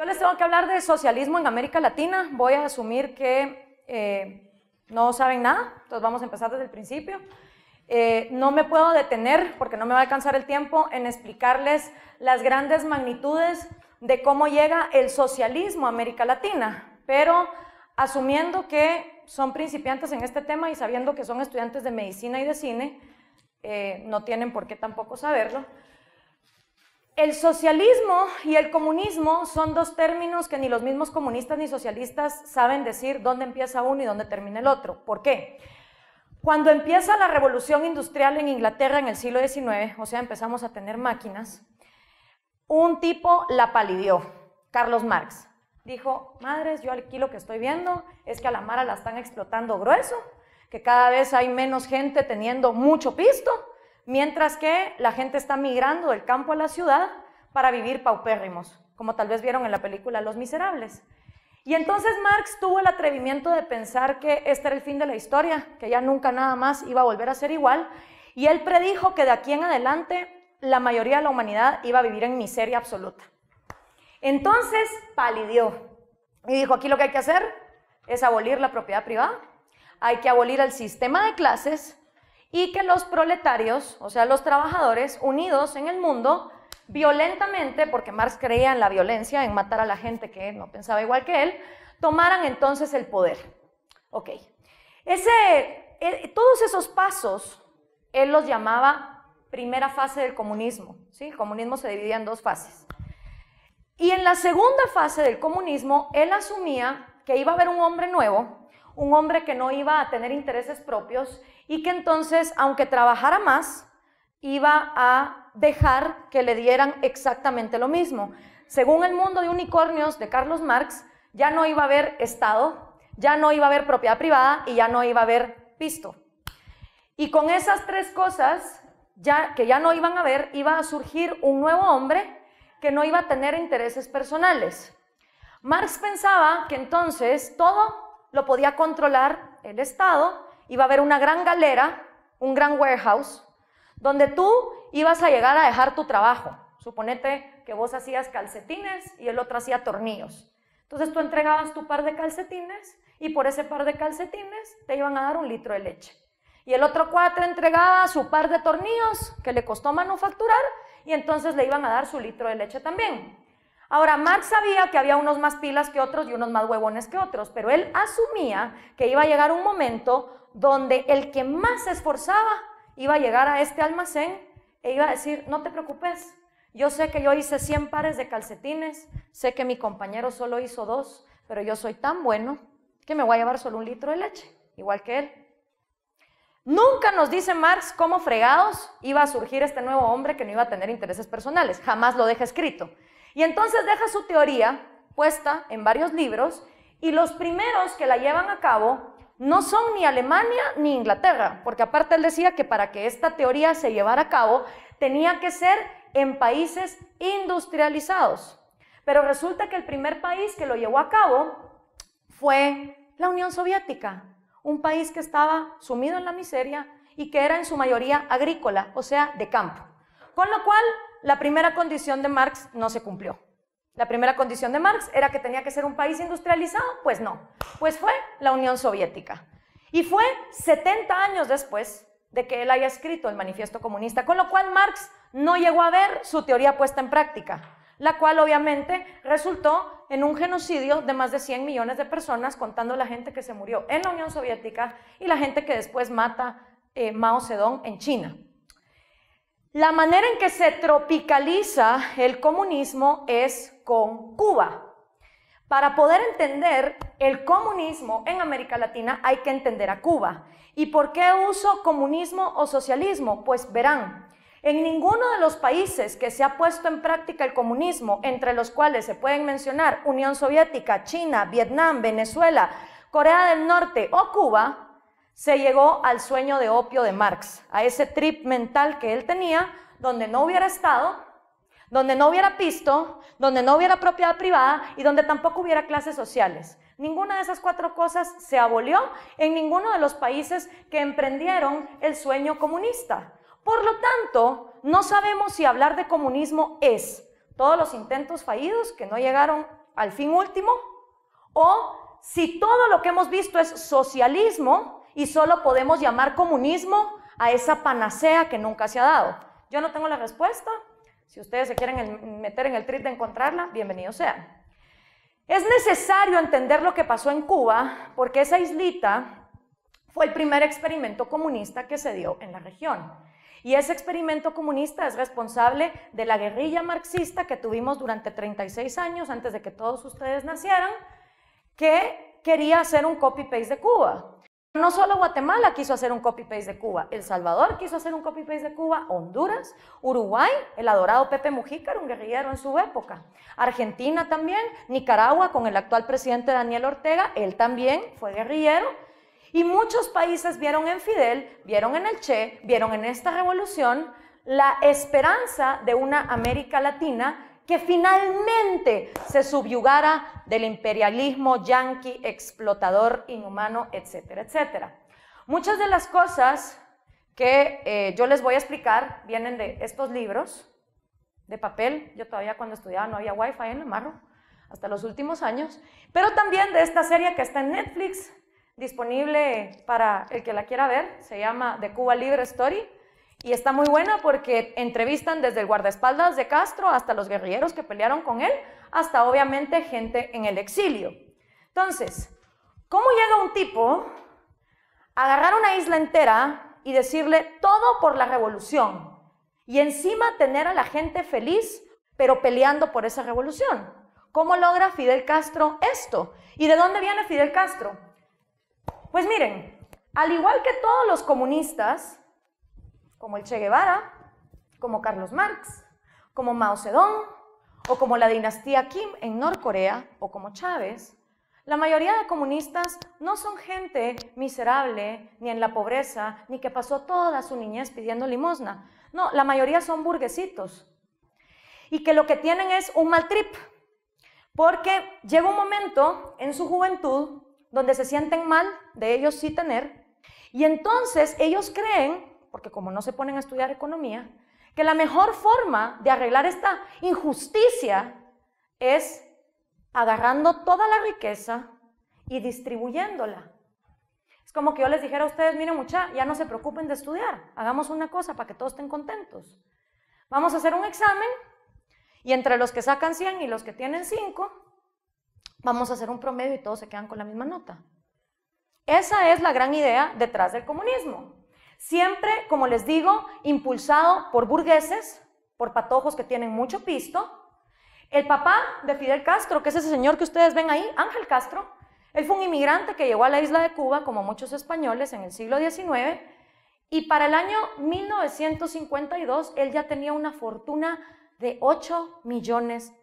Yo les tengo que hablar de socialismo en América Latina. Voy a asumir que no saben nada, entonces vamos a empezar desde el principio. No me puedo detener, porque no me va a alcanzar el tiempo, en explicarles las grandes magnitudes de cómo llega el socialismo a América Latina, pero asumiendo que son principiantes en este tema y sabiendo que son estudiantes de medicina y de cine, no tienen por qué tampoco saberlo. El socialismo y el comunismo son dos términos que ni los mismos comunistas ni socialistas saben decir dónde empieza uno y dónde termina el otro. ¿Por qué? Cuando empieza la revolución industrial en Inglaterra en el siglo XIX, o sea, empezamos a tener máquinas, un tipo la palidió, Carlos Marx. Dijo, madres, yo aquí lo que estoy viendo es que a la mara la están explotando grueso, que cada vez hay menos gente teniendo mucho pisto, mientras que la gente está migrando del campo a la ciudad para vivir paupérrimos, como tal vez vieron en la película Los Miserables. Y entonces Marx tuvo el atrevimiento de pensar que este era el fin de la historia, que ya nunca nada más iba a volver a ser igual, y él predijo que de aquí en adelante la mayoría de la humanidad iba a vivir en miseria absoluta. Entonces palidió y dijo, aquí lo que hay que hacer es abolir la propiedad privada, hay que abolir el sistema de clases y que los proletarios, o sea, los trabajadores unidos en el mundo, violentamente, porque Marx creía en la violencia, en matar a la gente que no pensaba igual que él, tomaran entonces el poder. Ok. Todos esos pasos, él los llamaba primera fase del comunismo, ¿sí? El comunismo se dividía en dos fases. Y en la segunda fase del comunismo, él asumía que iba a haber un hombre nuevo, un hombre que no iba a tener intereses propios y que entonces, aunque trabajara más, iba a dejar que le dieran exactamente lo mismo. Según El mundo de unicornios de Carlos Marx, ya no iba a haber Estado, ya no iba a haber propiedad privada y ya no iba a haber pisto. Y con esas tres cosas, que ya no iban a haber, iba a surgir un nuevo hombre que no iba a tener intereses personales. Marx pensaba que entonces todo lo podía controlar el Estado, iba a haber una gran galera, un gran warehouse, donde tú ibas a llegar a dejar tu trabajo. Suponete que vos hacías calcetines y el otro hacía tornillos. Entonces tú entregabas tu par de calcetines y por ese par de calcetines te iban a dar 1 litro de leche. Y el otro cuate entregaba su par de tornillos que le costó manufacturar y entonces le iban a dar su litro de leche también. Ahora, Marx sabía que había unos más pilas que otros y unos más huevones que otros, pero él asumía que iba a llegar un momento donde el que más se esforzaba iba a llegar a este almacén e iba a decir, no te preocupes, yo sé que yo hice 100 pares de calcetines, sé que mi compañero solo hizo 2, pero yo soy tan bueno que me voy a llevar solo 1 litro de leche, igual que él. Nunca nos dice Marx cómo fregados iba a surgir este nuevo hombre que no iba a tener intereses personales, jamás lo deja escrito. Y entonces deja su teoría puesta en varios libros y los primeros que la llevan a cabo no son ni Alemania ni Inglaterra, porque aparte él decía que para que esta teoría se llevara a cabo tenía que ser en países industrializados. Pero resulta que el primer país que lo llevó a cabo fue la Unión Soviética, un país que estaba sumido en la miseria y que era en su mayoría agrícola, o sea, de campo. Con lo cual, la primera condición de Marx no se cumplió. La primera condición de Marx era que tenía que ser un país industrializado, pues no. Pues fue la Unión Soviética. Y fue 70 años después de que él haya escrito el Manifiesto Comunista, con lo cual Marx no llegó a ver su teoría puesta en práctica, la cual obviamente resultó en un genocidio de más de 100 millones de personas, contando la gente que se murió en la Unión Soviética y la gente que después mata Mao Zedong en China. La manera en que se tropicaliza el comunismo es con Cuba. Para poder entender el comunismo en América Latina hay que entender a Cuba. ¿Y por qué uso comunismo o socialismo? Pues verán, en ninguno de los países que se ha puesto en práctica el comunismo, entre los cuales se pueden mencionar Unión Soviética, China, Vietnam, Venezuela, Corea del Norte o Cuba, se llegó al sueño de opio de Marx, a ese trip mental que él tenía, donde no hubiera Estado, donde no hubiera pisto, donde no hubiera propiedad privada y donde tampoco hubiera clases sociales. Ninguna de esas 4 cosas se abolió en ninguno de los países que emprendieron el sueño comunista. Por lo tanto, no sabemos si hablar de comunismo es todos los intentos fallidos que no llegaron al fin último, o si todo lo que hemos visto es socialismo y solo podemos llamar comunismo a esa panacea que nunca se ha dado. Yo no tengo la respuesta. Si ustedes se quieren meter en el trip de encontrarla, bienvenidos sean. Es necesario entender lo que pasó en Cuba porque esa islita fue el primer experimento comunista que se dio en la región. Y ese experimento comunista es responsable de la guerrilla marxista que tuvimos durante 36 años antes de que todos ustedes nacieran, que quería hacer un copy-paste de Cuba. No solo Guatemala quiso hacer un copy-paste de Cuba, El Salvador quiso hacer un copy-paste de Cuba, Honduras, Uruguay, el adorado Pepe Mujica era un guerrillero en su época, Argentina también, Nicaragua con el actual presidente Daniel Ortega, él también fue guerrillero, y muchos países vieron en Fidel, vieron en el Che, vieron en esta revolución la esperanza de una América Latina que finalmente se subyugara del imperialismo yanqui, explotador, inhumano, etcétera, etcétera. Muchas de las cosas que yo les voy a explicar vienen de estos libros de papel. Yo todavía cuando estudiaba no había wifi en el marro, hasta los últimos años, pero también de esta serie que está en Netflix, disponible para el que la quiera ver, se llama The Cuba Libre Story. Y está muy buena porque entrevistan desde el guardaespaldas de Castro hasta los guerrilleros que pelearon con él, hasta obviamente gente en el exilio. Entonces, ¿cómo llega un tipo a agarrar una isla entera y decirle todo por la revolución? Y encima tener a la gente feliz, pero peleando por esa revolución. ¿Cómo logra Fidel Castro esto? ¿Y de dónde viene Fidel Castro? Pues miren, al igual que todos los comunistas, como el Che Guevara, como Carlos Marx, como Mao Zedong, o como la dinastía Kim en Norcorea, o como Chávez, la mayoría de comunistas no son gente miserable, ni en la pobreza, ni que pasó toda su niñez pidiendo limosna. No, la mayoría son burguesitos. Y que lo que tienen es un mal trip, porque llega un momento en su juventud donde se sienten mal de ellos sí tener, y entonces ellos creen, porque como no se ponen a estudiar economía, que la mejor forma de arreglar esta injusticia es agarrando toda la riqueza y distribuyéndola. Es como que yo les dijera a ustedes, miren mucha, ya no se preocupen de estudiar, hagamos una cosa para que todos estén contentos. Vamos a hacer un examen y entre los que sacan 100 y los que tienen 5, vamos a hacer un promedio y todos se quedan con la misma nota. Esa es la gran idea detrás del comunismo. Siempre, como les digo, impulsado por burgueses, por patojos que tienen mucho pisto. El papá de Fidel Castro, que es ese señor que ustedes ven ahí, Ángel Castro, él fue un inmigrante que llegó a la isla de Cuba, como muchos españoles, en el siglo XIX, y para el año 1952 él ya tenía una fortuna de $8 millones.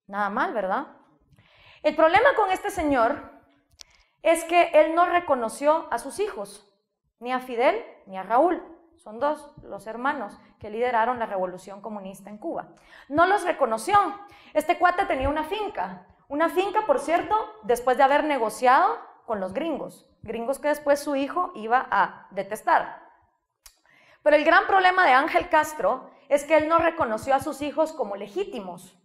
Nada mal, ¿verdad? El problema con este señor es que él no reconoció a sus hijos, ni a Fidel ni a Raúl. Son dos, los hermanos que lideraron la revolución comunista en Cuba. No los reconoció. Este cuate tenía una finca, por cierto, después de haber negociado con los gringos que después su hijo iba a detestar. Pero el gran problema de Ángel Castro es que él no reconoció a sus hijos como legítimos.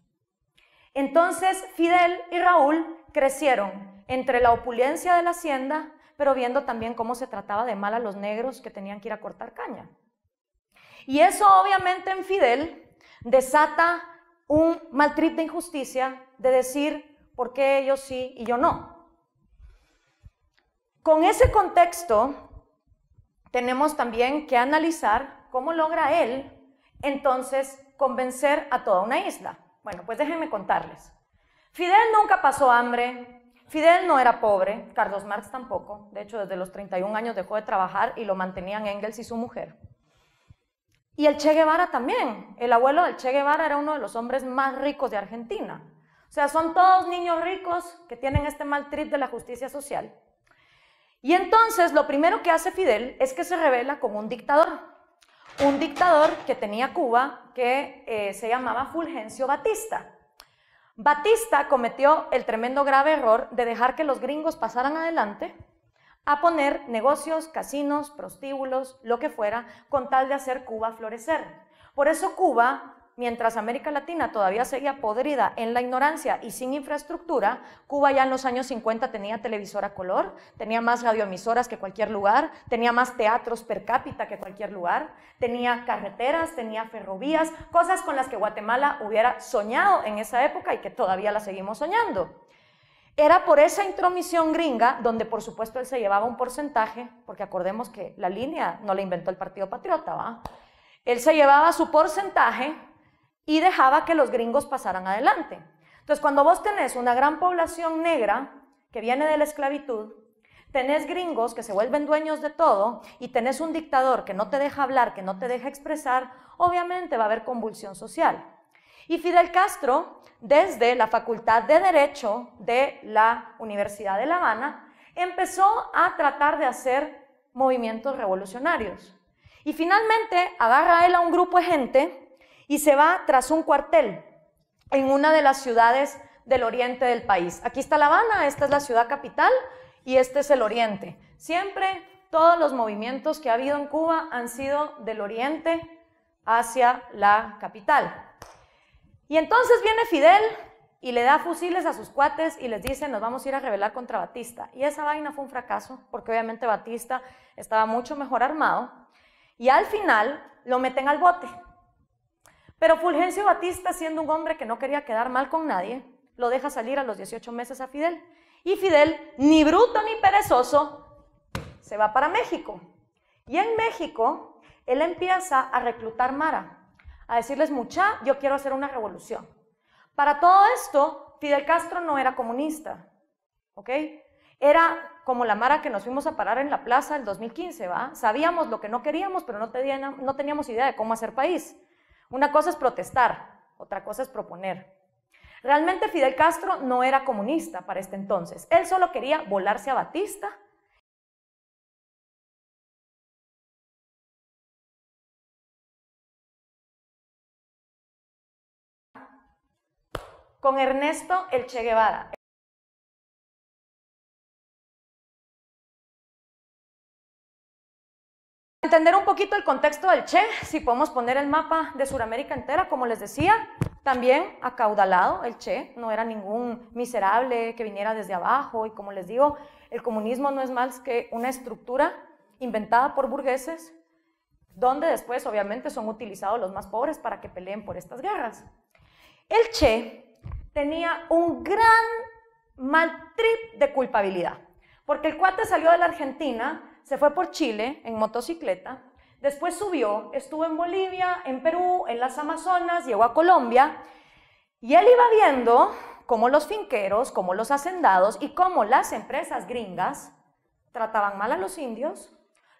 Entonces Fidel y Raúl crecieron entre la opulencia de la hacienda, pero viendo también cómo se trataba de mal a los negros que tenían que ir a cortar caña. Y eso obviamente en Fidel desata un mal trip de injusticia de decir por qué ellos sí y yo no. Con ese contexto tenemos también que analizar cómo logra él entonces convencer a toda una isla. Bueno, pues déjenme contarles. Fidel nunca pasó hambre, Fidel no era pobre, Carlos Marx tampoco, de hecho desde los 31 años dejó de trabajar y lo mantenían Engels y su mujer. Y el Che Guevara también, el abuelo del Che Guevara era uno de los hombres más ricos de Argentina. O sea, son todos niños ricos que tienen este mal trip de la justicia social. Y entonces lo primero que hace Fidel es que se rebela con un dictador que tenía Cuba que se llamaba Fulgencio Batista. Batista cometió el tremendo grave error de dejar que los gringos pasaran adelante a poner negocios, casinos, prostíbulos, lo que fuera, con tal de hacer Cuba florecer. Por eso Cuba, mientras América Latina todavía seguía podrida en la ignorancia y sin infraestructura, Cuba ya en los años 50 tenía televisor a color, tenía más radioemisoras que cualquier lugar, tenía más teatros per cápita que cualquier lugar, tenía carreteras, tenía ferrovías, cosas con las que Guatemala hubiera soñado en esa época y que todavía la seguimos soñando. Era por esa intromisión gringa, donde por supuesto él se llevaba un porcentaje, porque acordemos que la línea no la inventó el Partido Patriota, ¿va? Él se llevaba su porcentaje y dejaba que los gringos pasaran adelante. Entonces, cuando vos tenés una gran población negra que viene de la esclavitud, tenés gringos que se vuelven dueños de todo y tenés un dictador que no te deja hablar, que no te deja expresar, obviamente va a haber convulsión social. Y Fidel Castro, desde la Facultad de Derecho de la Universidad de La Habana, empezó a tratar de hacer movimientos revolucionarios. Y finalmente agarra él a un grupo de gente y se va tras un cuartel en una de las ciudades del oriente del país. Aquí está La Habana, esta es la ciudad capital y este es el oriente. Siempre todos los movimientos que ha habido en Cuba han sido del oriente hacia la capital. Y entonces viene Fidel y le da fusiles a sus cuates y les dice, nos vamos a ir a rebelar contra Batista. Y esa vaina fue un fracaso, porque obviamente Batista estaba mucho mejor armado. Y al final lo meten al bote. Pero Fulgencio Batista, siendo un hombre que no quería quedar mal con nadie, lo deja salir a los 18 meses a Fidel. Y Fidel, ni bruto ni perezoso, se va para México. Y en México, él empieza a reclutar mara, a decirles, mucha, yo quiero hacer una revolución. Para todo esto, Fidel Castro no era comunista, ¿ok? Era como la mara que nos fuimos a parar en la plaza el 2015, ¿va? Sabíamos lo que no queríamos, pero no teníamos idea de cómo hacer país. Una cosa es protestar, otra cosa es proponer. Realmente Fidel Castro no era comunista para este entonces. Él solo quería volarse a Batista. Con Ernesto el Che Guevara. Entender un poquito el contexto del Che, si podemos poner el mapa de Sudamérica entera, como les decía, también acaudalado el Che, no era ningún miserable que viniera desde abajo, y como les digo, el comunismo no es más que una estructura inventada por burgueses, donde después obviamente son utilizados los más pobres para que peleen por estas guerras. El Che tenía un gran mal trip de culpabilidad, porque el cuate salió de la Argentina, se fue por Chile en motocicleta, después subió, estuvo en Bolivia, en Perú, en las Amazonas, llegó a Colombia, y él iba viendo cómo los finqueros, cómo los hacendados y cómo las empresas gringas trataban mal a los indios,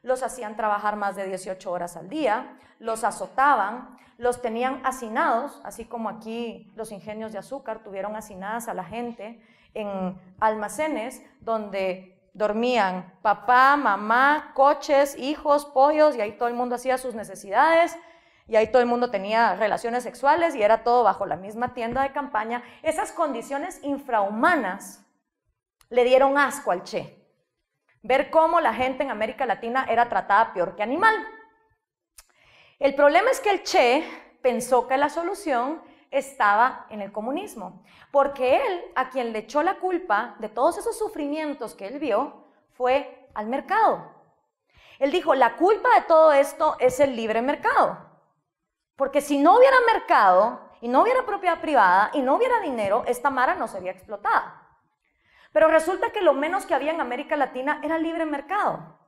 los hacían trabajar más de 18 horas al día, los azotaban, los tenían hacinados, así como aquí los ingenios de azúcar tuvieron hacinadas a la gente en almacenes donde dormían papá, mamá, coches, hijos, pollos, y ahí todo el mundo hacía sus necesidades, y ahí todo el mundo tenía relaciones sexuales, y era todo bajo la misma tienda de campaña. Esas condiciones infrahumanas le dieron asco al Che. Ver cómo la gente en América Latina era tratada peor que animal. El problema es que el Che pensó que la solución estaba en el comunismo, porque él, a quien le echó la culpa de todos esos sufrimientos que él vio, fue al mercado. Él dijo, la culpa de todo esto es el libre mercado, porque si no hubiera mercado, y no hubiera propiedad privada, y no hubiera dinero, esta mara no sería explotada. Pero resulta que lo menos que había en América Latina era libre mercado,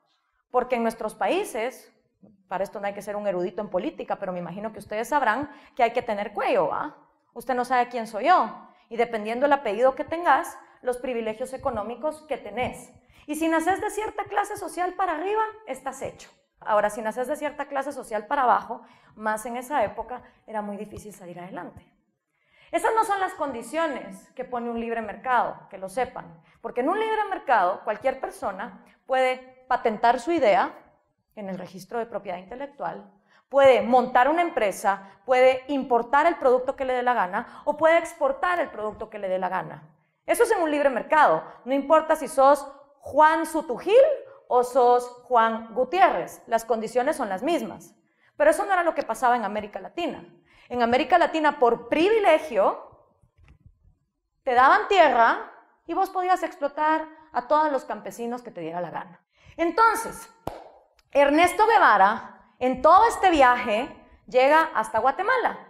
porque en nuestros países, para esto no hay que ser un erudito en política, pero me imagino que ustedes sabrán que hay que tener cuello, ¿va? Usted no sabe quién soy yo, y dependiendo del apellido que tengas, los privilegios económicos que tenés. Y si naces de cierta clase social para arriba, estás hecho. Ahora, si naces de cierta clase social para abajo, más en esa época, era muy difícil salir adelante. Esas no son las condiciones que pone un libre mercado, que lo sepan, porque en un libre mercado cualquier persona puede patentar su idea en el registro de propiedad intelectual, puede montar una empresa, puede importar el producto que le dé la gana o puede exportar el producto que le dé la gana. Eso es en un libre mercado, no importa si sos Juan Sutugil o sos Juan Gutiérrez, las condiciones son las mismas. Pero eso no era lo que pasaba en América Latina. En América Latina, por privilegio, te daban tierra y vos podías explotar a todos los campesinos que te diera la gana. Entonces, Ernesto Guevara, en todo este viaje, llega hasta Guatemala.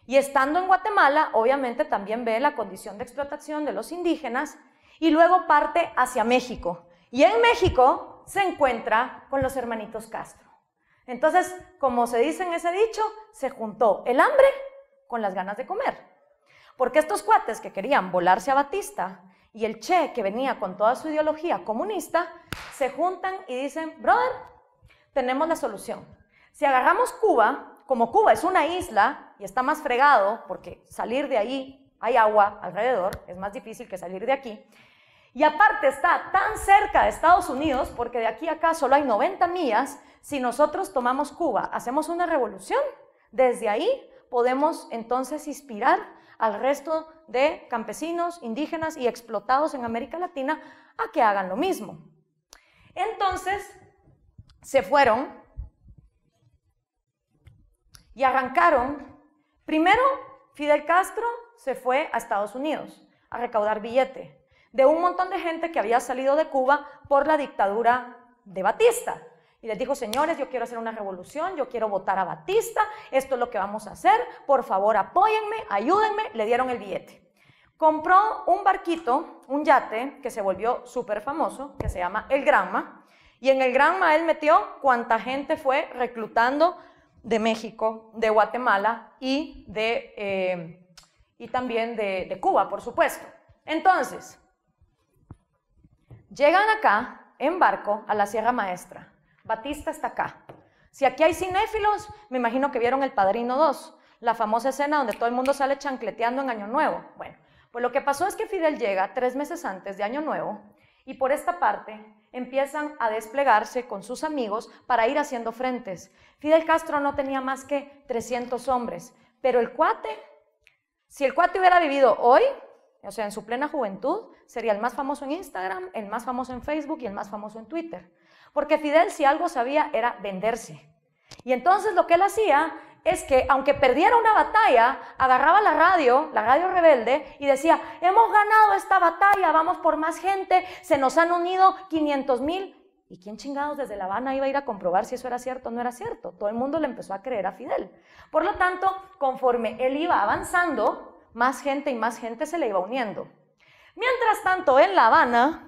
Y estando en Guatemala, obviamente también ve la condición de explotación de los indígenas y luego parte hacia México. Y en México se encuentra con los hermanitos Castro. Entonces, como se dice en ese dicho, se juntó el hambre con las ganas de comer. Porque estos cuates que querían volarse a Batista y el Che, que venía con toda su ideología comunista, se juntan y dicen, brother, tenemos la solución. Si agarramos Cuba, como Cuba es una isla y está más fregado, porque salir de ahí hay agua alrededor, es más difícil que salir de aquí, y aparte está tan cerca de Estados Unidos, porque de aquí a acá solo hay 90 millas, si nosotros tomamos Cuba, hacemos una revolución, desde ahí podemos entonces inspirar al resto de campesinos, indígenas y explotados en América Latina a que hagan lo mismo. Entonces se fueron y arrancaron. Primero, Fidel Castro se fue a Estados Unidos a recaudar billete de un montón de gente que había salido de Cuba por la dictadura de Batista. Y les dijo, señores, yo quiero hacer una revolución, yo quiero votar a Batista, esto es lo que vamos a hacer, por favor apóyenme, ayúdenme, le dieron el billete. Compró un barquito, un yate, que se volvió súper famoso, que se llama el Granma, y en el Granma él metió cuánta gente fue reclutando de México, de Guatemala y también de Cuba, por supuesto. Entonces, llegan acá en barco a la Sierra Maestra. Batista está acá. Si aquí hay cinéfilos, me imagino que vieron El Padrino 2, la famosa escena donde todo el mundo sale chancleteando en Año Nuevo. Bueno, pues lo que pasó es que Fidel llega 3 meses antes de Año Nuevo y por esta parte empiezan a desplegarse con sus amigos para ir haciendo frentes. Fidel Castro no tenía más que 300 hombres, pero el cuate, si el cuate hubiera vivido hoy, o sea, en su plena juventud, sería el más famoso en Instagram, el más famoso en Facebook y el más famoso en Twitter. Porque Fidel, si algo sabía, era venderse. Y entonces lo que él hacía es que, aunque perdiera una batalla, agarraba la radio rebelde, y decía, hemos ganado esta batalla, vamos por más gente, se nos han unido 500,000. ¿Y quién chingados desde La Habana iba a ir a comprobar si eso era cierto o no era cierto? Todo el mundo le empezó a creer a Fidel. Por lo tanto, conforme él iba avanzando, más gente y más gente se le iba uniendo. Mientras tanto, en La Habana,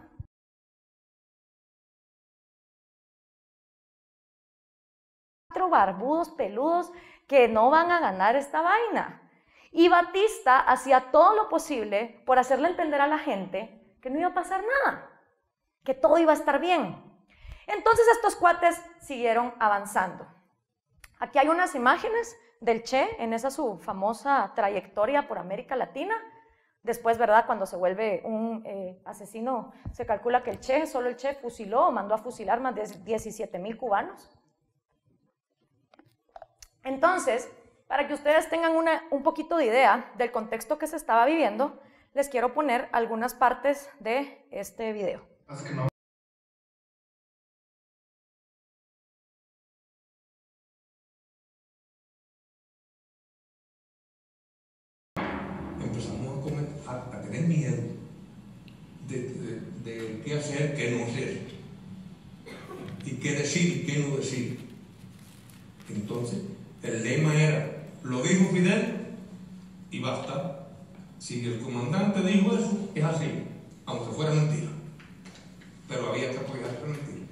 barbudos, peludos, que no van a ganar esta vaina. Y Batista hacía todo lo posible por hacerle entender a la gente que no iba a pasar nada, que todo iba a estar bien. Entonces estos cuates siguieron avanzando. Aquí hay unas imágenes del Che en esa su famosa trayectoria por América Latina. Después, ¿verdad? Cuando se vuelve un asesino, se calcula que solo el Che fusiló o mandó a fusilar más de 17,000 cubanos. Entonces, para que ustedes tengan un poquito de idea del contexto que se estaba viviendo, les quiero poner algunas partes de este video. Empezamos a tener miedo de qué hacer, qué no hacer, y qué decir y qué no decir. Entonces, el lema era, lo dijo Fidel y basta. Si el comandante dijo eso, es así, aunque fuera mentira. Pero había que apoyar la mentira.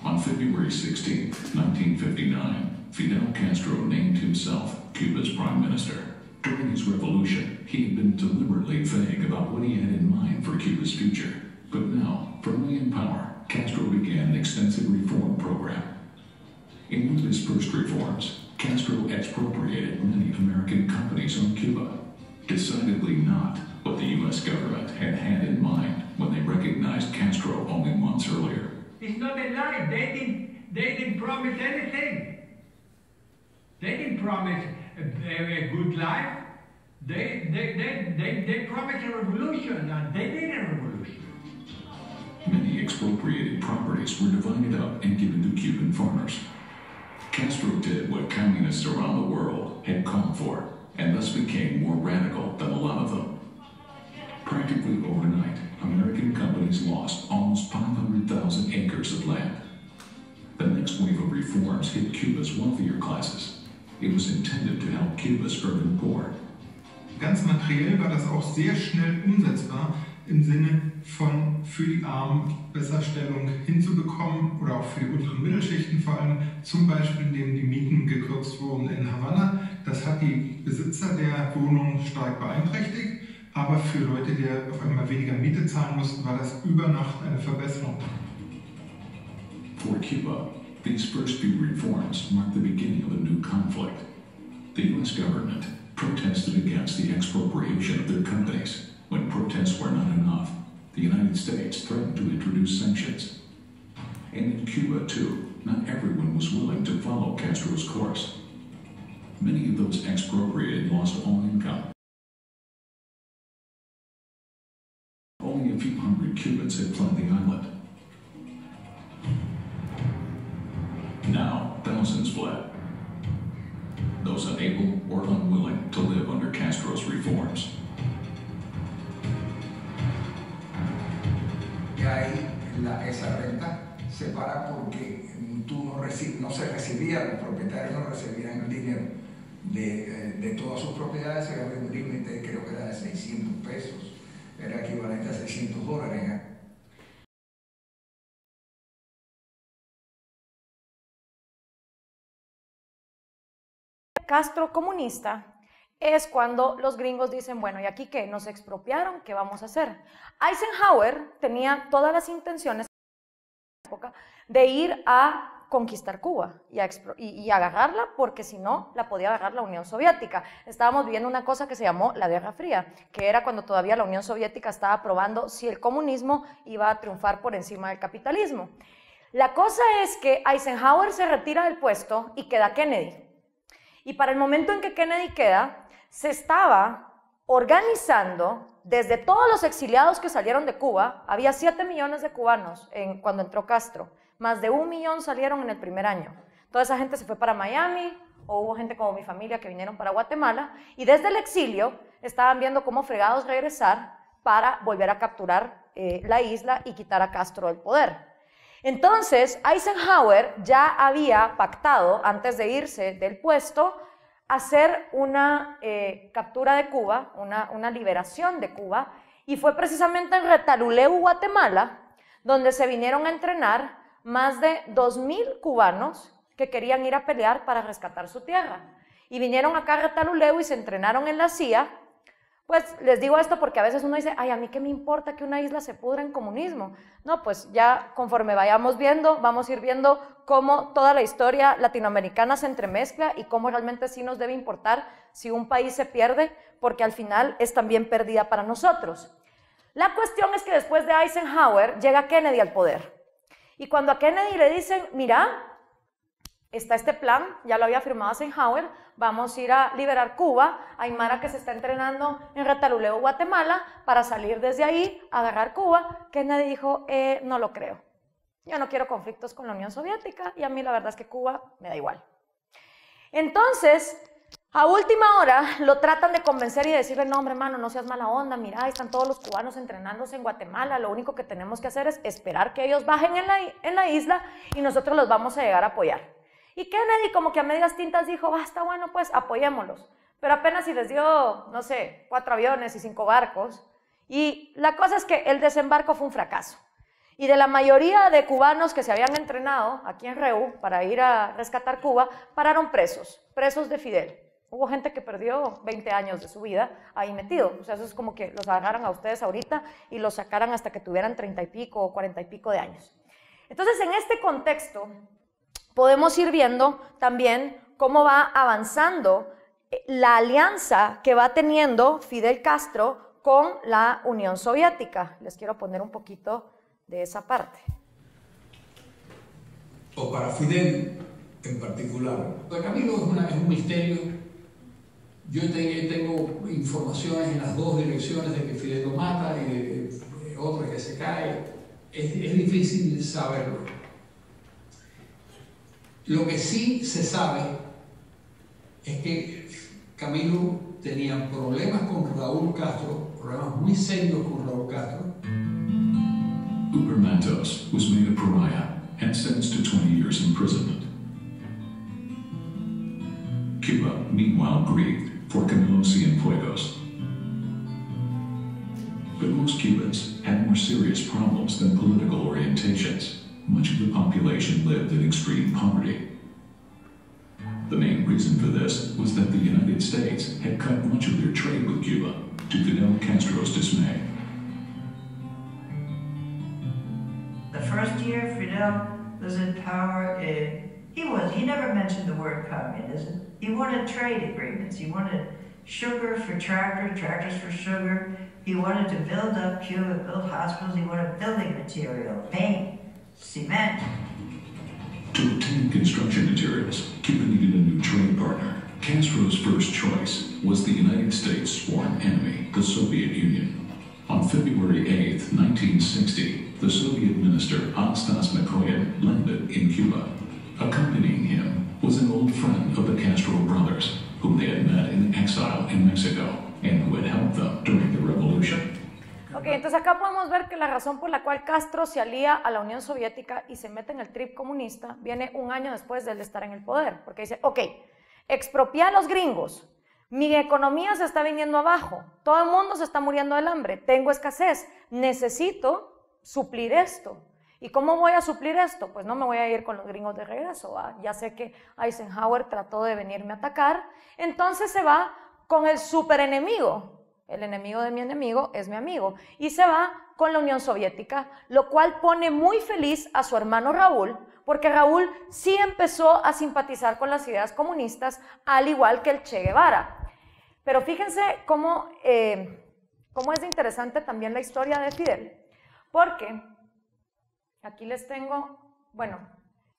On February 16, 1959, Fidel Castro named himself Cuba's prime minister. During his revolution, he had been deliberately vague about what he had in mind for Cuba's future. But now, firmly in power, Castro began an extensive reform program. In one of his first reforms, Castro expropriated many American companies on Cuba. Decidedly not what the U.S. government had had in mind when they recognized Castro only months earlier. It's not a lie. They didn't promise anything. They didn't promise a good life. They promised a revolution, and they did a revolution. Many expropriated properties were divided up and given to Cuban farmers. Castro did what communists around the world had called for, and thus became more radical than a lot of them. Practically overnight, American companies lost almost 500,000 acres of land. The next wave of reforms hit Cuba's wealthier classes. It was intended to help Cuba's urban poor. Ganz materiell war das auch sehr schnell umsetzbar, im Sinne von für die Armen Besserstellung hinzubekommen oder auch für die unteren Mittelschichten vor allem, zum Beispiel indem die Mieten gekürzt wurden in Havanna. Das hat die Besitzer der Wohnungen stark beeinträchtigt, aber für Leute, die auf einmal weniger Miete zahlen mussten, war das über Nacht eine Verbesserung. For Cuba, these first few reforms marked the beginning of a new conflict. The U.S. government protested against the expropriation of their companies. When protests were not enough, the United States threatened to introduce sanctions. And in Cuba, too, not everyone was willing to follow Castro's course. Many of those expropriated lost all income. Only a few hundred Cubans had fled the island. Now, thousands fled. Those unable or unwilling to live under Castro's reforms. Y ahí esa renta se para porque no se recibía, los propietarios no recibían el dinero de todas sus propiedades. Se había un límite, creo que era de 600 pesos, era equivalente a $600. Castro comunista es cuando los gringos dicen, bueno, ¿y aquí qué? ¿Nos expropiaron? ¿Qué vamos a hacer? Eisenhower tenía todas las intenciones de ir a conquistar Cuba y agarrarla, porque si no, la podía agarrar la Unión Soviética. Estábamos viviendo una cosa que se llamó la Guerra Fría, que era cuando todavía la Unión Soviética estaba probando si el comunismo iba a triunfar por encima del capitalismo. La cosa es que Eisenhower se retira del puesto y queda Kennedy. Y para el momento en que Kennedy queda, se estaba organizando desde todos los exiliados que salieron de Cuba. Había 7 millones de cubanos cuando entró Castro. Más de 1 millón salieron en el primer año. Toda esa gente se fue para Miami, o hubo gente como mi familia que vinieron para Guatemala, y desde el exilio estaban viendo cómo fregados regresar para volver a capturar la isla y quitar a Castro del poder. Entonces, Eisenhower ya había pactado, antes de irse del puesto, hacer una captura de Cuba, una liberación de Cuba, y fue precisamente en Retaluleu, Guatemala, donde se vinieron a entrenar más de 2,000 cubanos que querían ir a pelear para rescatar su tierra. Y vinieron acá a Retaluleu y se entrenaron en la CIA. Pues les digo esto porque a veces uno dice, ay, a mí qué me importa que una isla se pudra en comunismo. No, pues ya conforme vayamos viendo, vamos a ir viendo cómo toda la historia latinoamericana se entremezcla y cómo realmente sí nos debe importar si un país se pierde, porque al final es también pérdida para nosotros. La cuestión es que después de Eisenhower llega Kennedy al poder. Y cuando a Kennedy le dicen, mira, está este plan, ya lo había firmado Eisenhower, vamos a ir a liberar Cuba, hay mara que se está entrenando en Retaluleu, Guatemala, para salir desde ahí, agarrar Cuba. Kennedy dijo, no lo creo. Yo no quiero conflictos con la Unión Soviética y a mí la verdad es que Cuba me da igual. Entonces, a última hora lo tratan de convencer y decirle, no hombre hermano, no seas mala onda, mira, ahí están todos los cubanos entrenándose en Guatemala, lo único que tenemos que hacer es esperar que ellos bajen en la isla y nosotros los vamos a llegar a apoyar. Y Kennedy como que a medias tintas dijo, está bueno, pues apoyémoslos. Pero apenas si les dio, no sé, 4 aviones y 5 barcos. Y la cosa es que el desembarco fue un fracaso. Y de la mayoría de cubanos que se habían entrenado aquí en REU para ir a rescatar Cuba, pararon presos de Fidel. Hubo gente que perdió 20 años de su vida ahí metido. O sea, eso es como que los agarraran a ustedes ahorita y los sacaran hasta que tuvieran 30 y pico o 40 y pico de años. Entonces, en este contexto, podemos ir viendo también cómo va avanzando la alianza que va teniendo Fidel Castro con la Unión Soviética. Les quiero poner un poquito de esa parte. O para Fidel en particular. Don Camilo es un misterio. Yo tengo informaciones en las 2 direcciones de que Fidel lo mata y de otras que se cae. Es difícil saberlo. Lo que sí se sabe es que Camilo tenía problemas con Raúl Castro, problemas muy serios con Raúl Castro. Uber Matos was made a pariah and sentenced to 20 years imprisonment. Cuba, meanwhile, grieved for Camilo Cienfuegos. But most Cubans had more serious problems than political orientations. Much of the population lived in extreme poverty. The main reason for this was that the United States had cut much of their trade with Cuba, to Fidel Castro's dismay. The first year Fidel was in power, he never mentioned the word communism. He wanted trade agreements. He wanted sugar for tractors for sugar. He wanted to build up Cuba, build hospitals. He wanted building material, paint, cement. To obtain construction materials, Cuba needed a new trade partner. Castro's first choice was the United States' sworn enemy, the Soviet Union. On February 8, 1960, the Soviet minister Anastas Mikoyan landed in Cuba. Accompanying him was an old friend of the Castro brothers, whom they had met in exile in Mexico and who had helped them during the revolution. Ok, entonces acá podemos ver que la razón por la cual Castro se alía a la Unión Soviética y se mete en el trip comunista viene un año después de él estar en el poder, porque dice, ok, expropié a los gringos, mi economía se está viniendo abajo, todo el mundo se está muriendo del hambre, tengo escasez, necesito suplir esto. ¿Y cómo voy a suplir esto? Pues no me voy a ir con los gringos de regreso, ¿va? Ya sé que Eisenhower trató de venirme a atacar, entonces se va con el superenemigo. El enemigo de mi enemigo es mi amigo, y se va con la Unión Soviética, lo cual pone muy feliz a su hermano Raúl, porque Raúl sí empezó a simpatizar con las ideas comunistas, al igual que el Che Guevara. Pero fíjense cómo es de interesante también la historia de Fidel, porque aquí les tengo, bueno,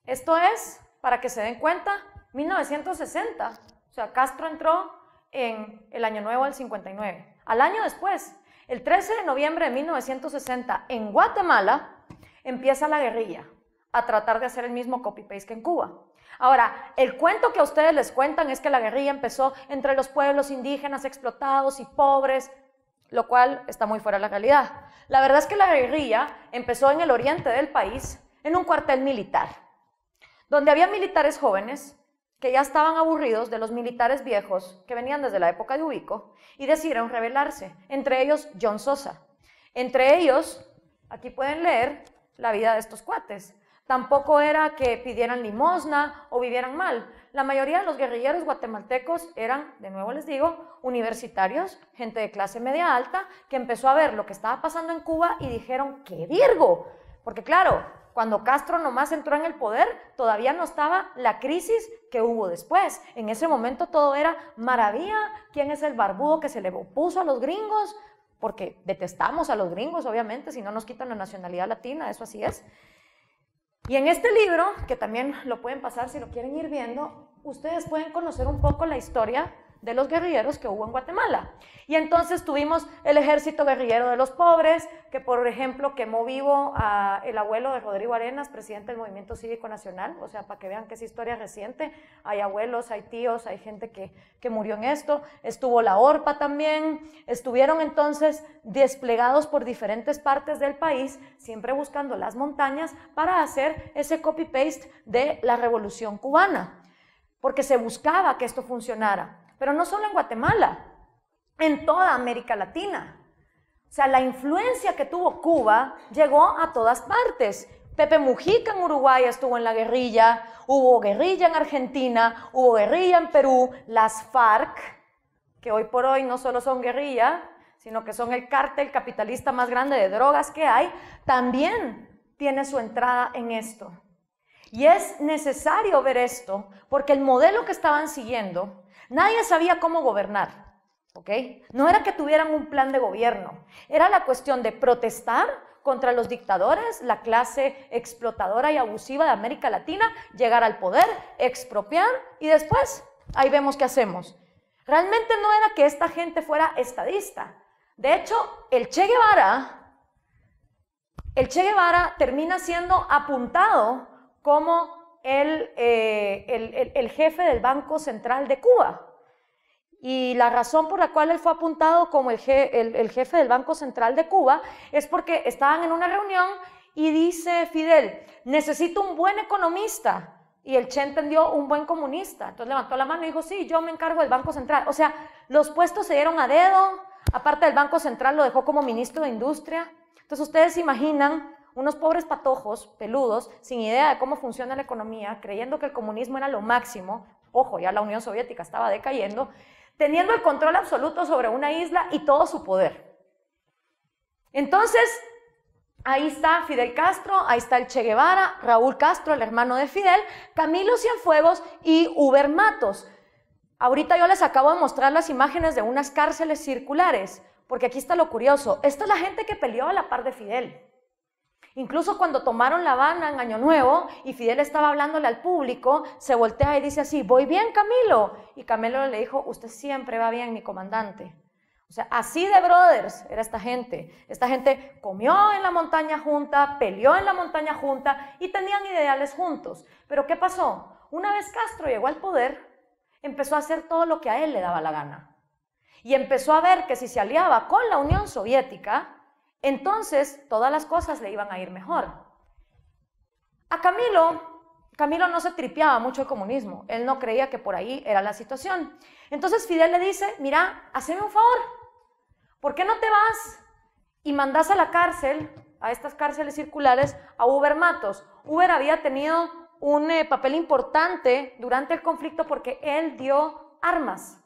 esto es, para que se den cuenta, 1960, o sea, Castro entró en el Año Nuevo del 59. Al año después, el 13 de noviembre de 1960, en Guatemala, empieza la guerrilla a tratar de hacer el mismo copy-paste que en Cuba. Ahora, el cuento que a ustedes les cuentan es que la guerrilla empezó entre los pueblos indígenas explotados y pobres, lo cual está muy fuera de la realidad. La verdad es que la guerrilla empezó en el oriente del país, en un cuartel militar, donde había militares jóvenes que ya estaban aburridos de los militares viejos que venían desde la época de Ubico y decidieron rebelarse, entre ellos John Sosa. Entre ellos, aquí pueden leer la vida de estos cuates. Tampoco era que pidieran limosna o vivieran mal. La mayoría de los guerrilleros guatemaltecos eran, de nuevo les digo, universitarios, gente de clase media alta, que empezó a ver lo que estaba pasando en Cuba y dijeron, ¡qué virgo! Porque claro, cuando Castro nomás entró en el poder, todavía no estaba la crisis que hubo después. En ese momento todo era maravilla. ¿Quién es el barbudo que se le opuso a los gringos? Porque detestamos a los gringos, obviamente, si no nos quitan la nacionalidad latina, eso así es. Y en este libro, que también lo pueden pasar si lo quieren ir viendo, ustedes pueden conocer un poco la historia de los guerrilleros que hubo en Guatemala. Y entonces tuvimos el ejército guerrillero de los pobres, que por ejemplo quemó vivo a el abuelo de Rodrigo Arenas, presidente del Movimiento Cívico Nacional, o sea, para que vean que es historia reciente, hay abuelos, hay tíos, hay gente que murió en esto. Estuvo la ORPA también, estuvieron entonces desplegados por diferentes partes del país, siempre buscando las montañas para hacer ese copy-paste de la Revolución Cubana, porque se buscaba que esto funcionara. Pero no solo en Guatemala, en toda América Latina. O sea, la influencia que tuvo Cuba llegó a todas partes. Pepe Mujica en Uruguay estuvo en la guerrilla, hubo guerrilla en Argentina, hubo guerrilla en Perú, las FARC, que hoy por hoy no solo son guerrilla, sino que son el cártel capitalista más grande de drogas que hay, también tiene su entrada en esto. Y es necesario ver esto, porque el modelo que estaban siguiendo, nadie sabía cómo gobernar, ¿ok? No era que tuvieran un plan de gobierno, era la cuestión de protestar contra los dictadores, la clase explotadora y abusiva de América Latina, llegar al poder, expropiar y después ahí vemos qué hacemos. Realmente no era que esta gente fuera estadista. De hecho, el Che Guevara termina siendo apuntado como el jefe del Banco Central de Cuba. Y la razón por la cual él fue apuntado como el jefe del Banco Central de Cuba es porque estaban en una reunión y dice Fidel, necesito un buen economista. Y el Che entendió un buen comunista. Entonces levantó la mano y dijo, sí, yo me encargo del Banco Central. O sea, los puestos se dieron a dedo. Aparte del Banco Central lo dejó como ministro de Industria. Entonces ustedes se imaginan unos pobres patojos, peludos, sin idea de cómo funciona la economía, creyendo que el comunismo era lo máximo. Ojo, ya la Unión Soviética estaba decayendo, teniendo el control absoluto sobre una isla y todo su poder. Entonces, ahí está Fidel Castro, ahí está el Che Guevara, Raúl Castro, el hermano de Fidel, Camilo Cienfuegos y Uber Matos. Ahorita yo les acabo de mostrar las imágenes de unas cárceles circulares, porque aquí está lo curioso. Esta es la gente que peleó a la par de Fidel. Incluso cuando tomaron La Habana en Año Nuevo y Fidel estaba hablándole al público, se voltea y dice así, ¿voy bien, Camilo? Y Camilo le dijo, usted siempre va bien, mi comandante. O sea, así de brothers era esta gente. Esta gente comió en la montaña junta, peleó en la montaña junta y tenían ideales juntos. Pero ¿qué pasó? Una vez Castro llegó al poder, empezó a hacer todo lo que a él le daba la gana. Y empezó a ver que si se aliaba con la Unión Soviética, entonces todas las cosas le iban a ir mejor. A Camilo no se tripeaba mucho el comunismo. Él no creía que por ahí era la situación. Entonces Fidel le dice, mira, haceme un favor. ¿Por qué no te vas y mandas a la cárcel, a estas cárceles circulares, a Uber Matos? Uber había tenido un papel importante durante el conflicto porque él dio armas.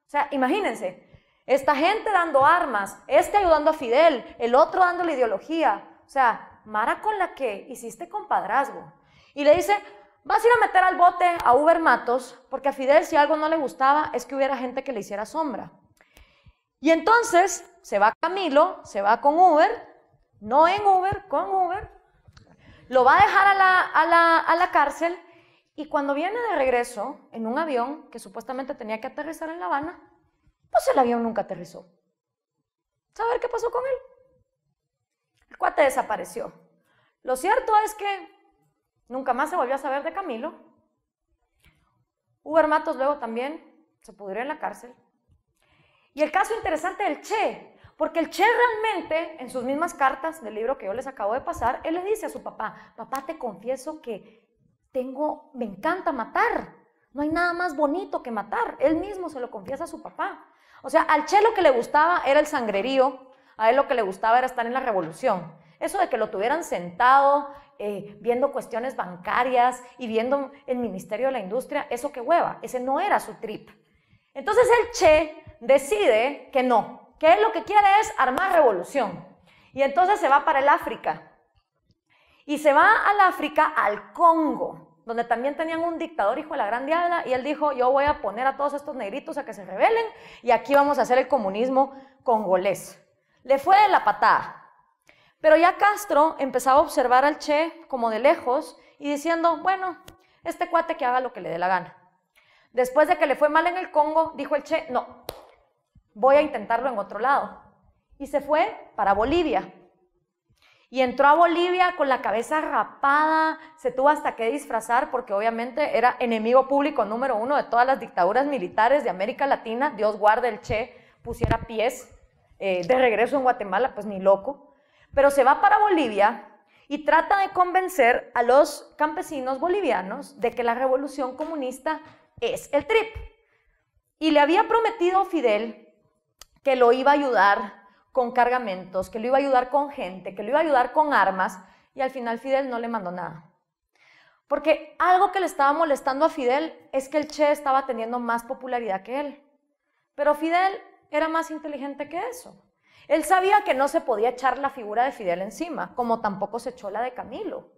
O sea, imagínense, esta gente dando armas, ayudando a Fidel, el otro dándole ideología. O sea, mara con la que hiciste compadrazgo. Y le dice, vas a ir a meter al bote a Uber Matos, porque a Fidel si algo no le gustaba es que hubiera gente que le hiciera sombra. Y entonces se va Camilo, se va con Uber, no en Uber, con Uber, lo va a dejar a la cárcel y cuando viene de regreso en un avión que supuestamente tenía que aterrizar en La Habana, pues el avión nunca aterrizó. ¿Saber qué pasó con él? El cuate desapareció. Lo cierto es que nunca más se volvió a saber de Camilo. Uber Matos luego también se pudrió en la cárcel. Y el caso interesante del Che, porque el Che realmente, en sus mismas cartas del libro que yo les acabo de pasar, él le dice a su papá, papá, te confieso que me encanta matar. No hay nada más bonito que matar. Él mismo se lo confiesa a su papá. O sea, al Che lo que le gustaba era el sangrerío, a él lo que le gustaba era estar en la revolución. Eso de que lo tuvieran sentado, viendo cuestiones bancarias y viendo el Ministerio de la Industria, eso qué hueva, ese no era su trip. Entonces el Che decide que no, que él lo que quiere es armar revolución. Y entonces se va para el África. Y se va al África, al Congo, donde también tenían un dictador hijo de la gran diabla, y él dijo, yo voy a poner a todos estos negritos a que se rebelen, y aquí vamos a hacer el comunismo congolés. Le fue de la patada. Pero ya Castro empezaba a observar al Che como de lejos, y diciendo, bueno, este cuate que haga lo que le dé la gana. Después de que le fue mal en el Congo, dijo el Che, no, voy a intentarlo en otro lado. Y se fue para Bolivia. Y entró a Bolivia con la cabeza rapada, se tuvo hasta que disfrazar porque obviamente era enemigo público número 1 de todas las dictaduras militares de América Latina. Dios guarde el Che pusiera pies de regreso en Guatemala, pues ni loco. Pero se va para Bolivia y trata de convencer a los campesinos bolivianos de que la revolución comunista es el trip. Y le había prometido Fidel que lo iba a ayudar con cargamentos, que lo iba a ayudar con gente, que lo iba a ayudar con armas, y al final Fidel no le mandó nada. Porque algo que le estaba molestando a Fidel es que el Che estaba teniendo más popularidad que él. Pero Fidel era más inteligente que eso. Él sabía que no se podía echar la figura de Fidel encima, como tampoco se echó la de Camilo.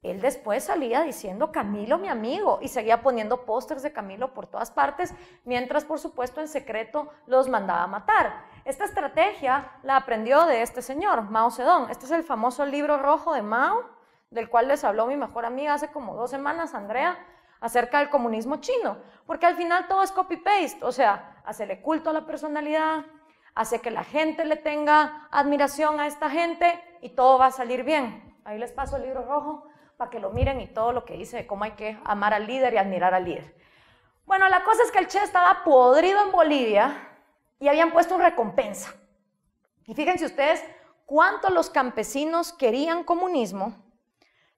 Él después salía diciendo, Camilo mi amigo, y seguía poniendo pósters de Camilo por todas partes, mientras por supuesto en secreto los mandaba a matar. Esta estrategia la aprendió de este señor, Mao Zedong. Este es el famoso libro rojo de Mao, del cual les habló mi mejor amiga hace como 2 semanas, Andrea, acerca del comunismo chino, porque al final todo es copy-paste, o sea, hacerle culto a la personalidad, hace que la gente le tenga admiración a esta gente y todo va a salir bien. Ahí les paso el libro rojo para que lo miren y todo lo que dice de cómo hay que amar al líder y admirar al líder. Bueno, la cosa es que el Che estaba podrido en Bolivia y habían puesto una recompensa. Y fíjense ustedes cuánto los campesinos querían comunismo,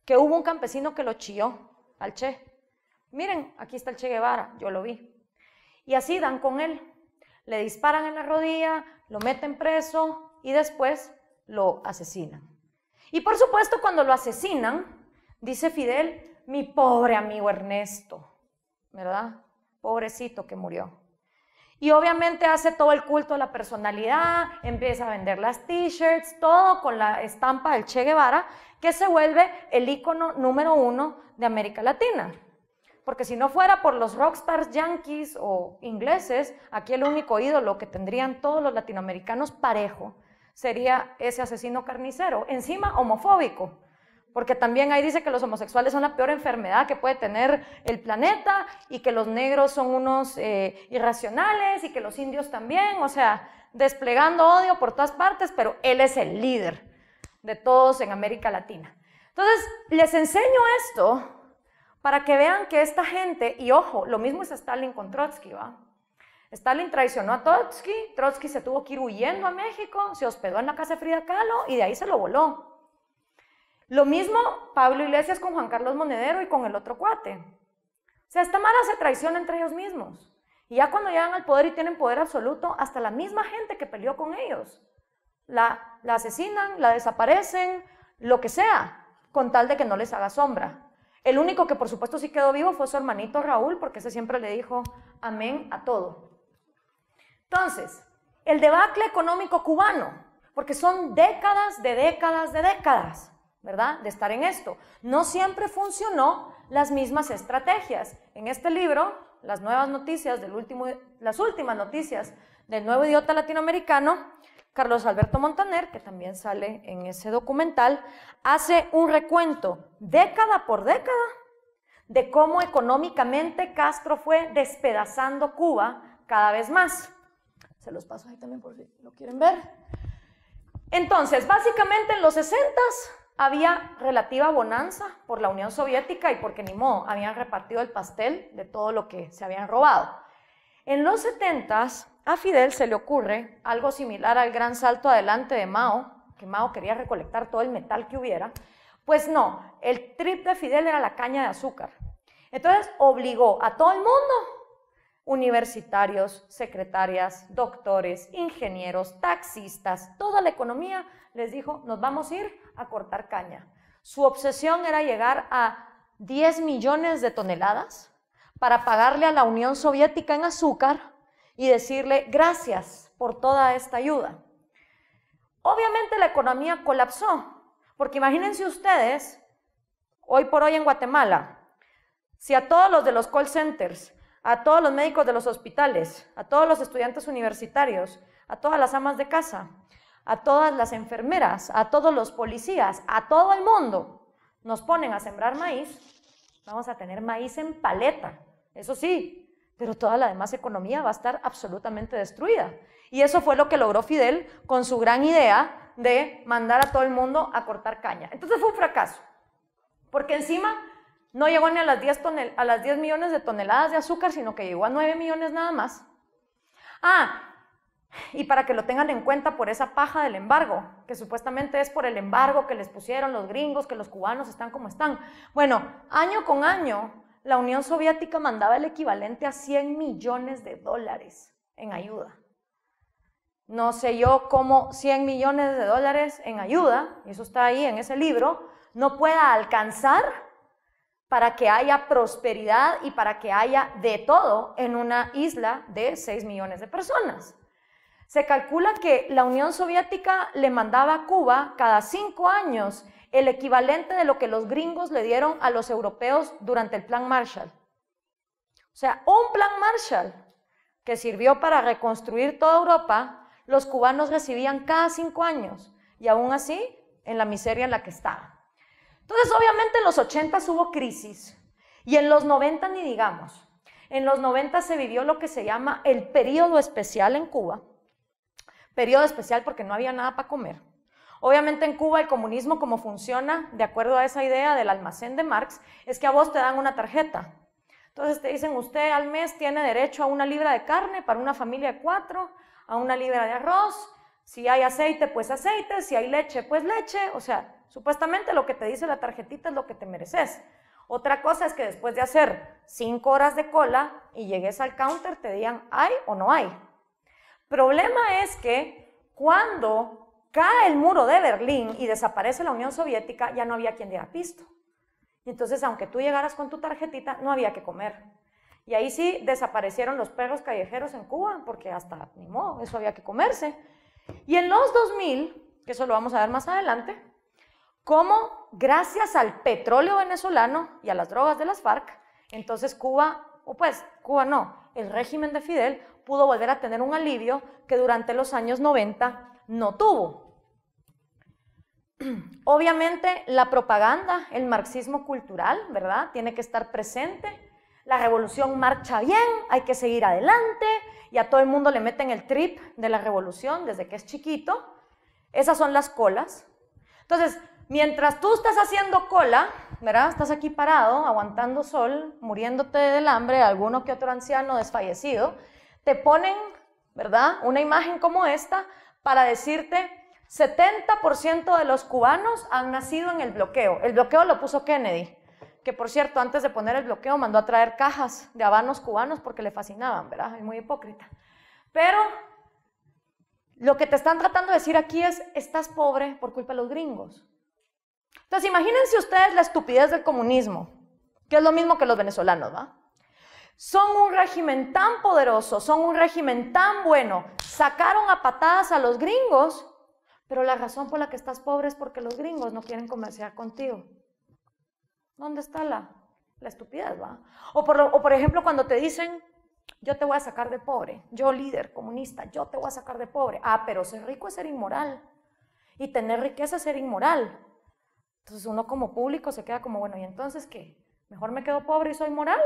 que hubo un campesino que lo chilló al Che. Miren, aquí está el Che Guevara, yo lo vi. Y así dan con él. Le disparan en la rodilla, lo meten preso y después lo asesinan. Y por supuesto, cuando lo asesinan, dice Fidel, mi pobre amigo Ernesto, ¿verdad? Pobrecito que murió. Y obviamente hace todo el culto a la personalidad, empieza a vender las t-shirts, todo con la estampa del Che Guevara, que se vuelve el ícono número 1 de América Latina. Porque si no fuera por los rockstars yanquis o ingleses, aquí el único ídolo que tendrían todos los latinoamericanos parejo sería ese asesino carnicero, encima homofóbico. Porque también ahí dice que los homosexuales son la peor enfermedad que puede tener el planeta y que los negros son unos irracionales y que los indios también, o sea, desplegando odio por todas partes, pero él es el líder de todos en América Latina. Entonces, les enseño esto para que vean que esta gente, y ojo, lo mismo es Stalin con Trotsky, ¿va? Stalin traicionó a Trotsky, Trotsky se tuvo que ir huyendo a México, se hospedó en la casa de Frida Kahlo y de ahí se lo voló. Lo mismo Pablo Iglesias con Juan Carlos Monedero y con el otro cuate. O sea, esta mara se traiciona entre ellos mismos. Y ya cuando llegan al poder y tienen poder absoluto, hasta la misma gente que peleó con ellos, la asesinan, la desaparecen, lo que sea, con tal de que no les haga sombra. El único que por supuesto sí quedó vivo fue su hermanito Raúl, porque ese siempre le dijo amén a todo. Entonces, el debacle económico cubano, porque son décadas de décadas de décadas, ¿verdad?, de estar en esto. No siempre funcionó las mismas estrategias. En este libro, las nuevas noticias las últimas noticias del nuevo idiota latinoamericano, Carlos Alberto Montaner, que también sale en ese documental, hace un recuento década por década de cómo económicamente Castro fue despedazando Cuba cada vez más. Se los paso ahí también por si lo quieren ver. Entonces, básicamente en los 60s había relativa bonanza por la Unión Soviética y porque ni modo, habían repartido el pastel de todo lo que se habían robado. En los 70s, a Fidel se le ocurre algo similar al gran salto adelante de Mao, que Mao quería recolectar todo el metal que hubiera. Pues no, el trip de Fidel era la caña de azúcar. Entonces obligó a todo el mundo, universitarios, secretarias, doctores, ingenieros, taxistas, toda la economía, les dijo, nos vamos a ir a cortar caña. Su obsesión era llegar a 10 millones de toneladas para pagarle a la Unión Soviética en azúcar y decirle gracias por toda esta ayuda. Obviamente la economía colapsó, porque imagínense ustedes, hoy por hoy en Guatemala, si a todos los de los call centers, a todos los médicos de los hospitales, a todos los estudiantes universitarios, a todas las amas de casa, a todas las enfermeras, a todos los policías, a todo el mundo, nos ponen a sembrar maíz, vamos a tener maíz en paleta, eso sí, pero toda la demás economía va a estar absolutamente destruida. Y eso fue lo que logró Fidel con su gran idea de mandar a todo el mundo a cortar caña. Entonces fue un fracaso, porque encima no llegó ni a las 10 millones de toneladas de azúcar, sino que llegó a 9 millones nada más. Y para que lo tengan en cuenta por esa paja del embargo, que supuestamente es por el embargo que les pusieron los gringos, que los cubanos están como están. Bueno, año con año, la Unión Soviética mandaba el equivalente a 100 millones de dólares en ayuda. No sé yo cómo 100 millones de dólares en ayuda, y eso está ahí en ese libro, no pueda alcanzar para que haya prosperidad y para que haya de todo en una isla de 6 millones de personas. Se calcula que la Unión Soviética le mandaba a Cuba cada 5 años el equivalente de lo que los gringos le dieron a los europeos durante el Plan Marshall. O sea, un Plan Marshall que sirvió para reconstruir toda Europa, los cubanos recibían cada 5 años y aún así en la miseria en la que estaban. Entonces, obviamente en los 80 hubo crisis y en los 90 ni digamos. En los 90 se vivió lo que se llama el periodo especial en Cuba. Periodo especial porque no había nada para comer. Obviamente en Cuba el comunismo, como funciona, de acuerdo a esa idea del almacén de Marx, es que a vos te dan una tarjeta. Entonces te dicen, usted al mes tiene derecho a 1 libra de carne para una familia de 4, a 1 libra de arroz, si hay aceite, pues aceite, si hay leche, pues leche. O sea, supuestamente lo que te dice la tarjetita es lo que te mereces. Otra cosa es que después de hacer 5 horas de cola y llegues al counter te digan, ¿hay o no hay? Problema es que cuando cae el muro de Berlín y desaparece la Unión Soviética, ya no había quien diera pisto. Y entonces, aunque tú llegaras con tu tarjetita, no había que comer. Y ahí sí desaparecieron los perros callejeros en Cuba, porque hasta, ni modo, eso había que comerse. Y en los 2000, que eso lo vamos a ver más adelante, como gracias al petróleo venezolano y a las drogas de las FARC, entonces Cuba, o pues Cuba no, el régimen de Fidel pudo volver a tener un alivio que durante los años 90 no tuvo. Obviamente la propaganda, el marxismo cultural, ¿verdad? Tiene que estar presente. La revolución marcha bien, hay que seguir adelante, y a todo el mundo le meten el trip de la revolución desde que es chiquito. Esas son las colas. Entonces, mientras tú estás haciendo cola, ¿verdad? Estás aquí parado, aguantando sol, muriéndote del hambre, alguno que otro anciano desfallecido, te ponen, ¿verdad?, una imagen como esta para decirte 70% de los cubanos han nacido en el bloqueo. El bloqueo lo puso Kennedy, que por cierto, antes de poner el bloqueo mandó a traer cajas de habanos cubanos porque le fascinaban, ¿verdad? Es muy hipócrita. Pero lo que te están tratando de decir aquí es, estás pobre por culpa de los gringos. Entonces, imagínense ustedes la estupidez del comunismo, que es lo mismo que los venezolanos, ¿va? Son un régimen tan poderoso, son un régimen tan bueno, sacaron a patadas a los gringos, pero la razón por la que estás pobre es porque los gringos no quieren comerciar contigo. ¿Dónde está la estupidez, va? O por ejemplo, cuando te dicen, yo te voy a sacar de pobre, yo líder comunista, yo te voy a sacar de pobre. Ah, pero ser rico es ser inmoral, y tener riqueza es ser inmoral. Entonces uno como público se queda como, bueno, ¿y entonces qué? ¿Mejor me quedo pobre y soy moral?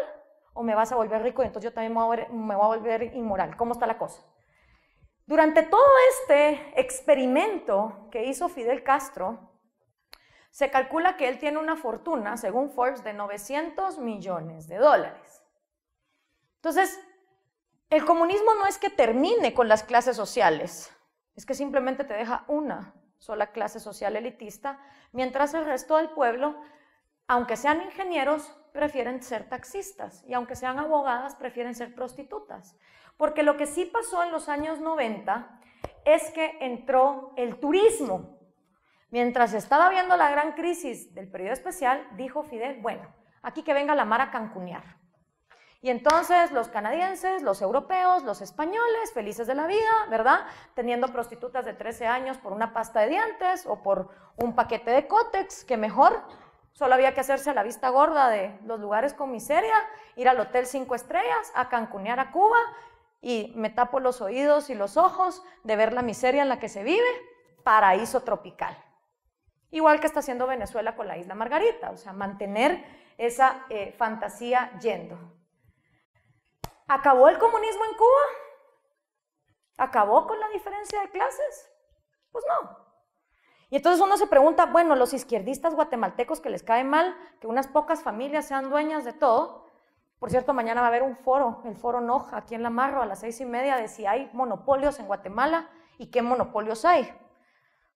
¿O me vas a volver rico y entonces yo también me voy a volver inmoral? ¿Cómo está la cosa? Durante todo este experimento que hizo Fidel Castro, se calcula que él tiene una fortuna, según Forbes, de $900 millones. Entonces, el comunismo no es que termine con las clases sociales, es que simplemente te deja una sola clase social elitista, mientras el resto del pueblo, aunque sean ingenieros, prefieren ser taxistas, y aunque sean abogadas, prefieren ser prostitutas. Porque lo que sí pasó en los años 90 es que entró el turismo. Mientras estaba viendo la gran crisis del periodo especial, dijo Fidel, bueno, aquí que venga la mar a cancunear. Y entonces los canadienses, los europeos, los españoles, felices de la vida, ¿verdad? Teniendo prostitutas de 13 años por una pasta de dientes o por un paquete de Kotex, que mejor, solo había que hacerse a la vista gorda de los lugares con miseria, ir al hotel 5 estrellas, a cancunear a Cuba, y me tapo los oídos y los ojos de ver la miseria en la que se vive, paraíso tropical. Igual que está haciendo Venezuela con la Isla Margarita, o sea, mantener esa fantasía yendo. ¿Acabó el comunismo en Cuba? ¿Acabó con la diferencia de clases? Pues no. Y entonces uno se pregunta, bueno, los izquierdistas guatemaltecos que les cae mal que unas pocas familias sean dueñas de todo. Por cierto, mañana va a haber un foro, el foro NOJ, aquí en La Marro, a las 6:30, de si hay monopolios en Guatemala y qué monopolios hay.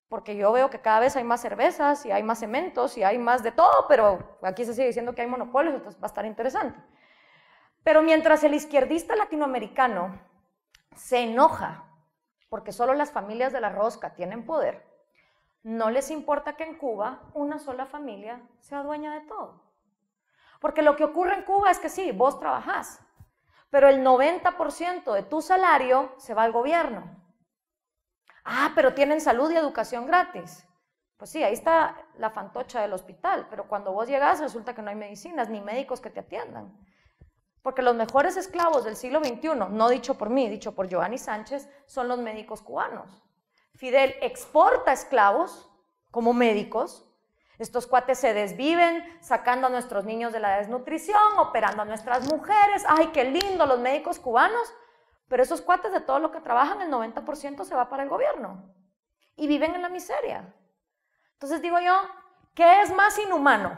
Porque yo veo que cada vez hay más cervezas y hay más cementos y hay más de todo, pero aquí se sigue diciendo que hay monopolios, entonces va a estar interesante. Pero mientras el izquierdista latinoamericano se enoja porque solo las familias de la rosca tienen poder, no les importa que en Cuba una sola familia sea dueña de todo. Porque lo que ocurre en Cuba es que sí, vos trabajás, pero el 90% de tu salario se va al gobierno. Ah, pero tienen salud y educación gratis. Pues sí, ahí está la fantocha del hospital, pero cuando vos llegás resulta que no hay medicinas ni médicos que te atiendan. Porque los mejores esclavos del siglo XXI, no dicho por mí, dicho por Giovanni Sánchez, son los médicos cubanos. Fidel exporta esclavos como médicos. Estos cuates se desviven sacando a nuestros niños de la desnutrición, operando a nuestras mujeres. ¡Ay, qué lindo los médicos cubanos! Pero esos cuates de todo lo que trabajan, el 90% se va para el gobierno. Y viven en la miseria. Entonces digo yo, ¿qué es más inhumano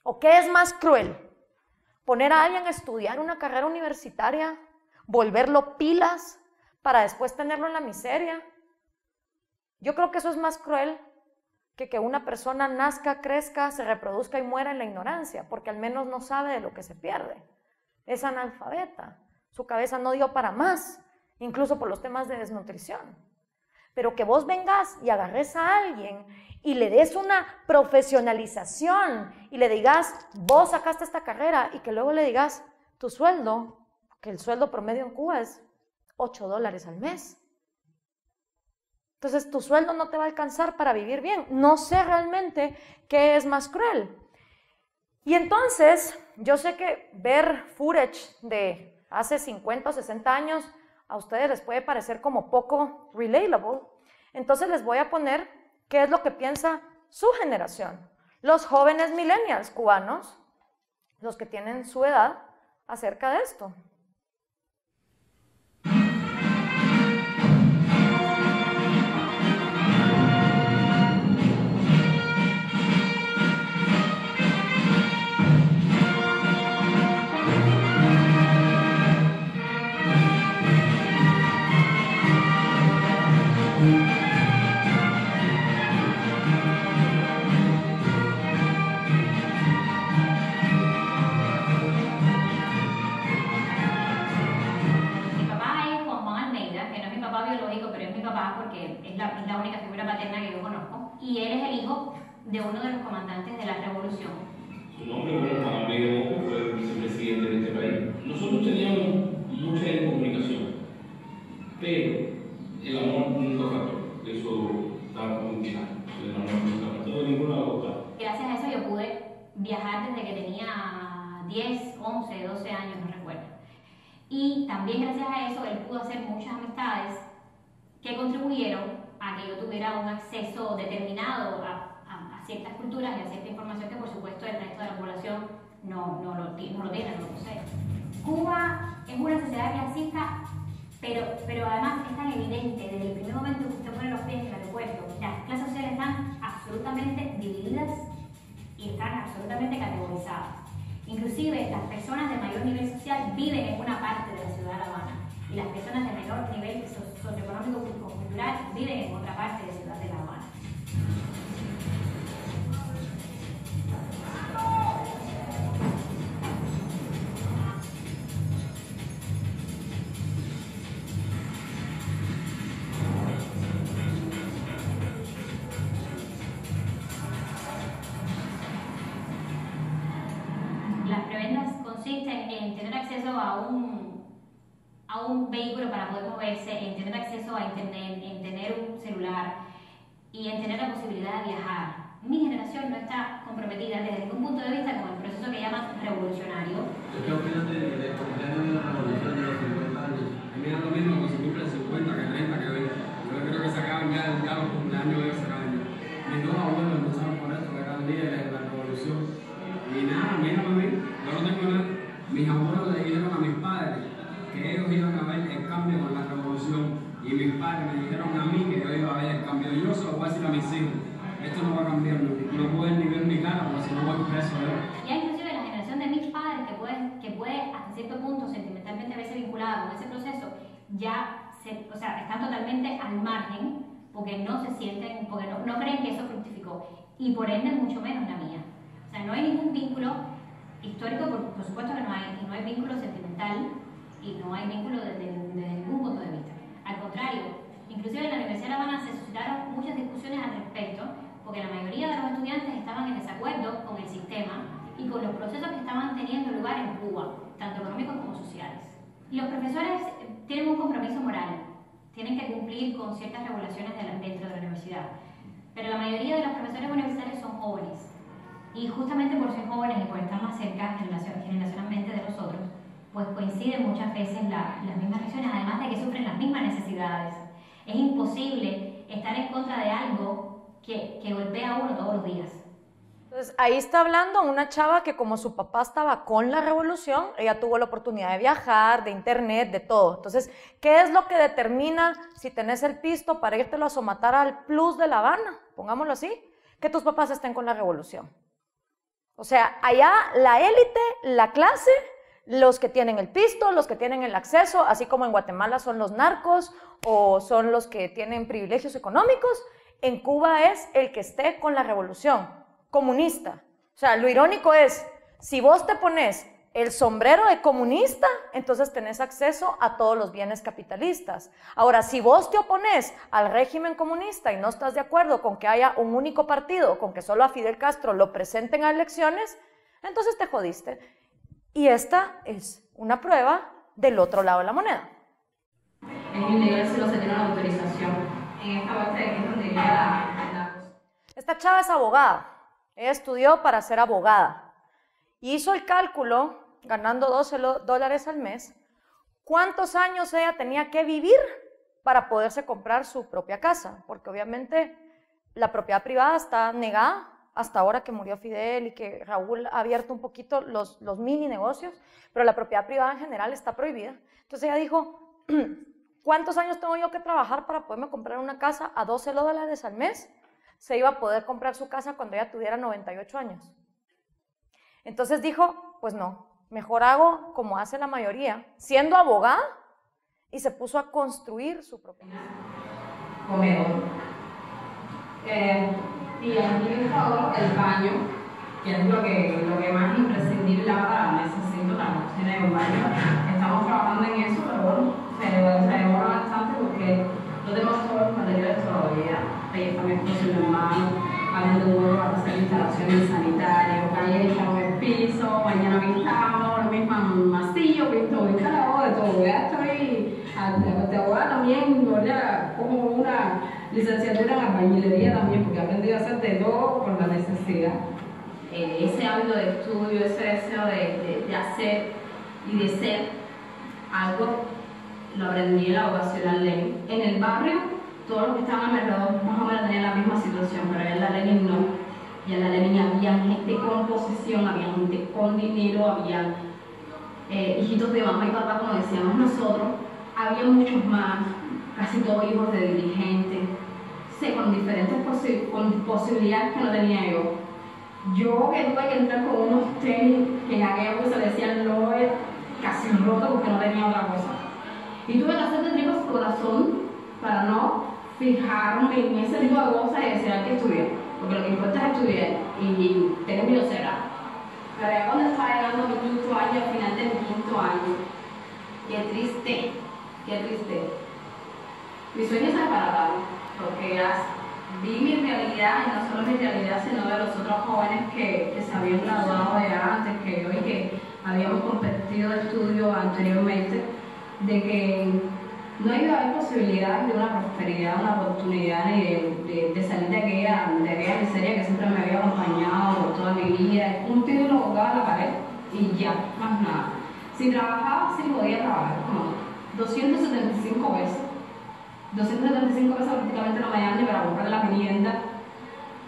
o qué es más cruel? Poner a alguien a estudiar una carrera universitaria, volverlo pilas para después tenerlo en la miseria. Yo creo que eso es más cruel que una persona nazca, crezca, se reproduzca y muera en la ignorancia, porque al menos no sabe de lo que se pierde. Es analfabeta, su cabeza no dio para más, incluso por los temas de desnutrición. Pero que vos vengas y agarres a alguien y le des una profesionalización y le digas, vos sacaste esta carrera, y que luego le digas, tu sueldo, que el sueldo promedio en Cuba es $8 al mes. Entonces tu sueldo no te va a alcanzar para vivir bien. No sé realmente qué es más cruel. Y entonces, yo sé que ver footage de hace 50 o 60 años a ustedes les puede parecer como poco relatable. Entonces les voy a poner qué es lo que piensa su generación, los jóvenes millennials cubanos, los que tienen su edad, acerca de esto. Porque es la única figura paterna que yo conozco, y él es el hijo de uno de los comandantes de la revolución. Su nombre, como Juan Almeida Moco, fue el vicepresidente de este país. Nosotros teníamos mucha incomunicación, pero el amor nunca faltó. Eso estaba muy claro. El amor nunca faltó de ninguna otra. Gracias a eso yo pude viajar desde que tenía 10, 11, 12 años, no recuerdo. Y también gracias a eso él pudo hacer muchas amistades que contribuyeron a que yo tuviera un acceso determinado a ciertas culturas y a cierta información que por supuesto el resto de la población no lo tiene, no lo posee. Cuba es una sociedad clasista, pero además es tan evidente desde el primer momento que usted pone los pies en el aeropuerto. Las clases sociales están absolutamente divididas y están absolutamente categorizadas. Inclusive las personas de mayor nivel social viven en una parte de la ciudad de La Habana y las personas de menor nivel socioeconómico o cultural viven en otra parte de la ciudad de La Habana. Las prebendas consisten en tener acceso a un vehículo para poder moverse, en tener acceso a internet, en tener un celular y en tener la posibilidad de viajar. Mi generación no está comprometida desde ningún punto de vista con el proceso que llaman revolucionario. ¿Qué opinas de cumpleaños de la revolución de los 50 años? A mí es lo mismo que se cumplen 50, que 30, que 20. Yo creo que se acaban ya los cumpleaños de ese año. Mis dos abuelos empezaron por esto, que eran líderes de la revolución. Y nada, mírame a mí, yo no tengo nada. Mis abuelos le dijeron a mis padres que ellos iban a ver el cambio con la revolución, y mis padres me dijeron a mí que yo iba a ver el cambio. Yo se lo voy a decir a mis hijos, esto no va a cambiar, no pueden ni ver mi cara porque si no voy preso. Ya inclusive la generación de mis padres que puede hasta cierto punto sentimentalmente verse vinculada con ese proceso, ya están totalmente al margen porque no se sienten, porque no creen que eso fructificó, y por ende mucho menos la mía. O sea, no hay ningún vínculo histórico, por supuesto que no hay, y no hay vínculo sentimental, y no hay vínculo desde ningún punto de vista. Al contrario, inclusive en la Universidad de La Habana se suscitaron muchas discusiones al respecto, porque la mayoría de los estudiantes estaban en desacuerdo con el sistema y con los procesos que estaban teniendo lugar en Cuba, tanto económicos como sociales. Los profesores tienen un compromiso moral, tienen que cumplir con ciertas regulaciones dentro de la universidad, pero la mayoría de los profesores universitarios son jóvenes, y justamente por ser jóvenes y por estar más cerca generacionalmente de nosotros, pues coinciden muchas veces las mismas reacciones, además de que sufren las mismas necesidades. Es imposible estar en contra de algo que golpea a uno todos los días. Entonces, ahí está hablando una chava que como su papá estaba con la revolución, ella tuvo la oportunidad de viajar, de internet, de todo. Entonces, ¿qué es lo que determina si tenés el pisto para írtelo a somatar al Plus de La Habana? Pongámoslo así. que tus papás estén con la revolución. O sea, allá la élite, la clase, los que tienen el pisto, los que tienen el acceso, así como en Guatemala son los narcos o son los que tienen privilegios económicos, en Cuba es el que esté con la revolución comunista. O sea, lo irónico es, si vos te pones el sombrero de comunista, entonces tenés acceso a todos los bienes capitalistas. Ahora, si vos te opones al régimen comunista y no estás de acuerdo con que haya un único partido, con que solo a Fidel Castro lo presenten a elecciones, entonces te jodiste. Y esta es una prueba del otro lado de la moneda. En ilegal solo se tiene una autorización. En esta parte de aquí es donde llega la cosa. Esta chava es abogada. Ella estudió para ser abogada. Y hizo el cálculo, ganando $12 al mes, cuántos años ella tenía que vivir para poderse comprar su propia casa. Porque obviamente la propiedad privada está negada hasta ahora que murió Fidel y que Raúl ha abierto un poquito los mini negocios, pero la propiedad privada en general está prohibida. Entonces ella dijo, ¿cuántos años tengo yo que trabajar para poderme comprar una casa a $12 al mes? Se iba a poder comprar su casa cuando ella tuviera 98 años. Entonces dijo, pues no, mejor hago como hace la mayoría, siendo abogada, y se puso a construir su propia comedor. Y aquí está el baño, que es lo que más imprescindible ahora. Necesito una cocina y un baño. Estamos trabajando en eso, pero bueno, se demora bastante porque no tenemos todos los materiales todavía. Ahí está mi esposo y mi hermano, hablando de nuevo para hacer instalaciones sanitarias. Ayer echamos el piso, mañana pintamos, lo mismo masillo, pinto, instalado, de todo. Ya estoy de abogada también, ya como una licenciatura en albañilería también, porque he aprendido a hacer de todo por la necesidad. Ese hábito de estudio, ese deseo de hacer y de ser algo, lo aprendí en la vocacional Lenin. En el barrio, todos los que estaban alrededor más o menos tenían la misma situación, pero en la Lenin no. Y en la Lenin había gente con posesión, había gente con dinero, había hijitos de mamá y papá, como decíamos nosotros, había muchos más, casi todos hijos de dirigentes, con diferentes posibilidades que no tenía yo. Yo que tuve que entrar con unos tenis que en aquella época se decían Loe, casi rotos porque no tenía otra cosa. Y tuve que hacer de tripas corazón para no fijarme en ese tipo de cosas y decir hay que estudiar, porque lo que importa es estudiar y tener mi docera. Pero ya cuando estaba llegando mi quinto año, al final de mi quinto año, qué triste. Mi sueño es aparatar, porque vi mi realidad, y no solo mi realidad, sino de los otros jóvenes que se habían graduado de antes que yo y que habíamos competido de estudio anteriormente, de que no iba a haber posibilidad de una prosperidad, una oportunidad de salir de aquella miseria que siempre me había acompañado por toda mi vida. Un título colgado en la pared y ya, más nada. Si trabajaba, sí podía trabajar, como 275 pesos. 275 pesos prácticamente no me dan ni para comprar la vivienda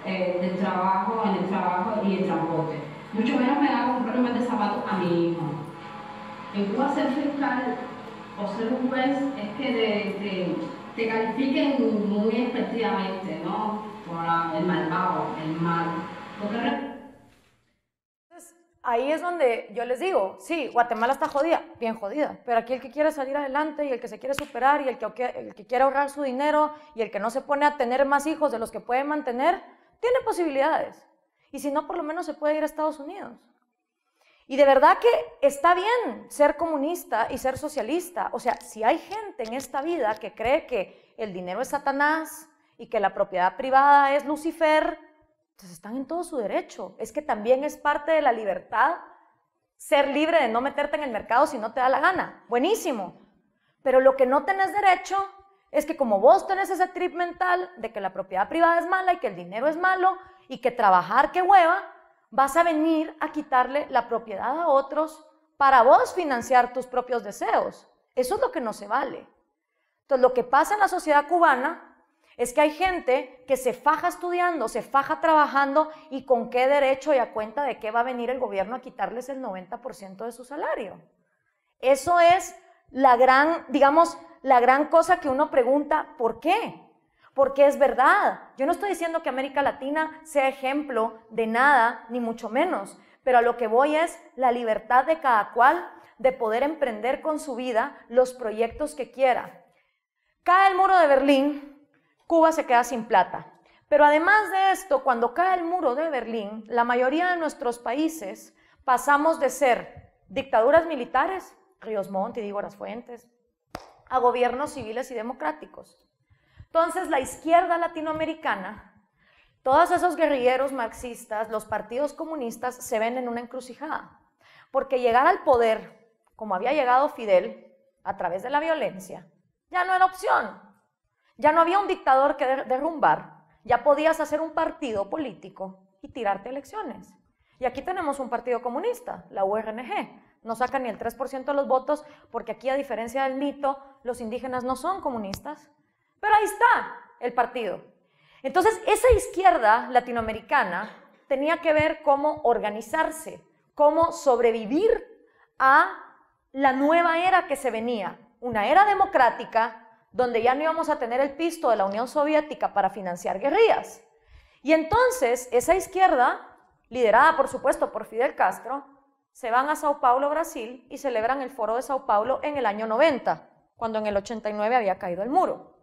del trabajo, en el trabajo y el transporte. Mucho menos me da comprar un mes de zapatos a mi hijo. En Cuba ser fiscal o ser un juez es que te califiquen muy efectivamente, ¿no? Por el malvado, el mal. Entonces, ahí es donde yo les digo, sí, Guatemala está jodida, bien jodida, pero aquí el que quiere salir adelante y el que se quiere superar y el que quiere ahorrar su dinero y el que no se pone a tener más hijos de los que puede mantener, tiene posibilidades. Y si no, por lo menos se puede ir a Estados Unidos. Y de verdad que está bien ser comunista y ser socialista. O sea, si hay gente en esta vida que cree que el dinero es Satanás y que la propiedad privada es Lucifer, entonces están en todo su derecho. Es que también es parte de la libertad ser libre de no meterte en el mercado si no te da la gana. Buenísimo. Pero lo que no tenés derecho es que como vos tenés ese trip mental de que la propiedad privada es mala y que el dinero es malo y que trabajar qué hueva, vas a venir a quitarle la propiedad a otros para vos financiar tus propios deseos. Eso es lo que no se vale. Entonces, lo que pasa en la sociedad cubana es que hay gente que se faja estudiando, se faja trabajando y con qué derecho y a cuenta de qué va a venir el gobierno a quitarles el 90% de su salario. Eso es la gran, digamos, la gran cosa que uno pregunta, ¿por qué? porque es verdad. Yo no estoy diciendo que América Latina sea ejemplo de nada, ni mucho menos, pero a lo que voy es la libertad de cada cual de poder emprender con su vida los proyectos que quiera. Cae el muro de Berlín, Cuba se queda sin plata. Pero además de esto, cuando cae el muro de Berlín, la mayoría de nuestros países pasamos de ser dictaduras militares, Ríos Montt y Dígoras Fuentes, a gobiernos civiles y democráticos. Entonces, la izquierda latinoamericana, todos esos guerrilleros marxistas, los partidos comunistas, se ven en una encrucijada. Porque llegar al poder, como había llegado Fidel, a través de la violencia, ya no era opción. Ya no había un dictador que derrumbar. Ya podías hacer un partido político y tirarte elecciones. Y aquí tenemos un partido comunista, la URNG. No saca ni el 3% de los votos, porque aquí, a diferencia del mito, los indígenas no son comunistas. Pero ahí está el partido. Entonces, esa izquierda latinoamericana tenía que ver cómo organizarse, cómo sobrevivir a la nueva era que se venía. Una era democrática, donde ya no íbamos a tener el pisto de la Unión Soviética para financiar guerrillas. Y entonces, esa izquierda, liderada por supuesto por Fidel Castro, se van a Sao Paulo, Brasil, y celebran el Foro de Sao Paulo en el año 90, cuando en el 89 había caído el muro.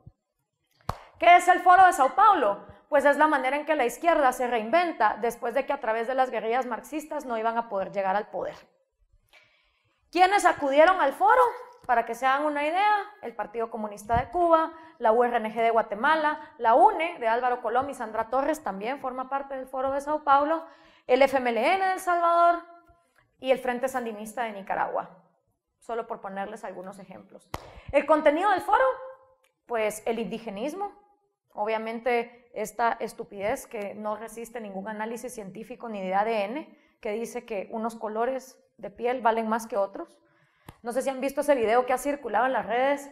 ¿Qué es el Foro de Sao Paulo? Pues es la manera en que la izquierda se reinventa después de que a través de las guerrillas marxistas no iban a poder llegar al poder. ¿Quiénes acudieron al foro? Para que se hagan una idea, el Partido Comunista de Cuba, la URNG de Guatemala, la UNE de Álvaro Colom y Sandra Torres también forma parte del Foro de Sao Paulo, el FMLN de El Salvador y el Frente Sandinista de Nicaragua, solo por ponerles algunos ejemplos. El contenido del foro, pues el indigenismo, obviamente esta estupidez que no resiste ningún análisis científico ni de ADN, que dice que unos colores de piel valen más que otros. No sé si han visto ese video que ha circulado en las redes,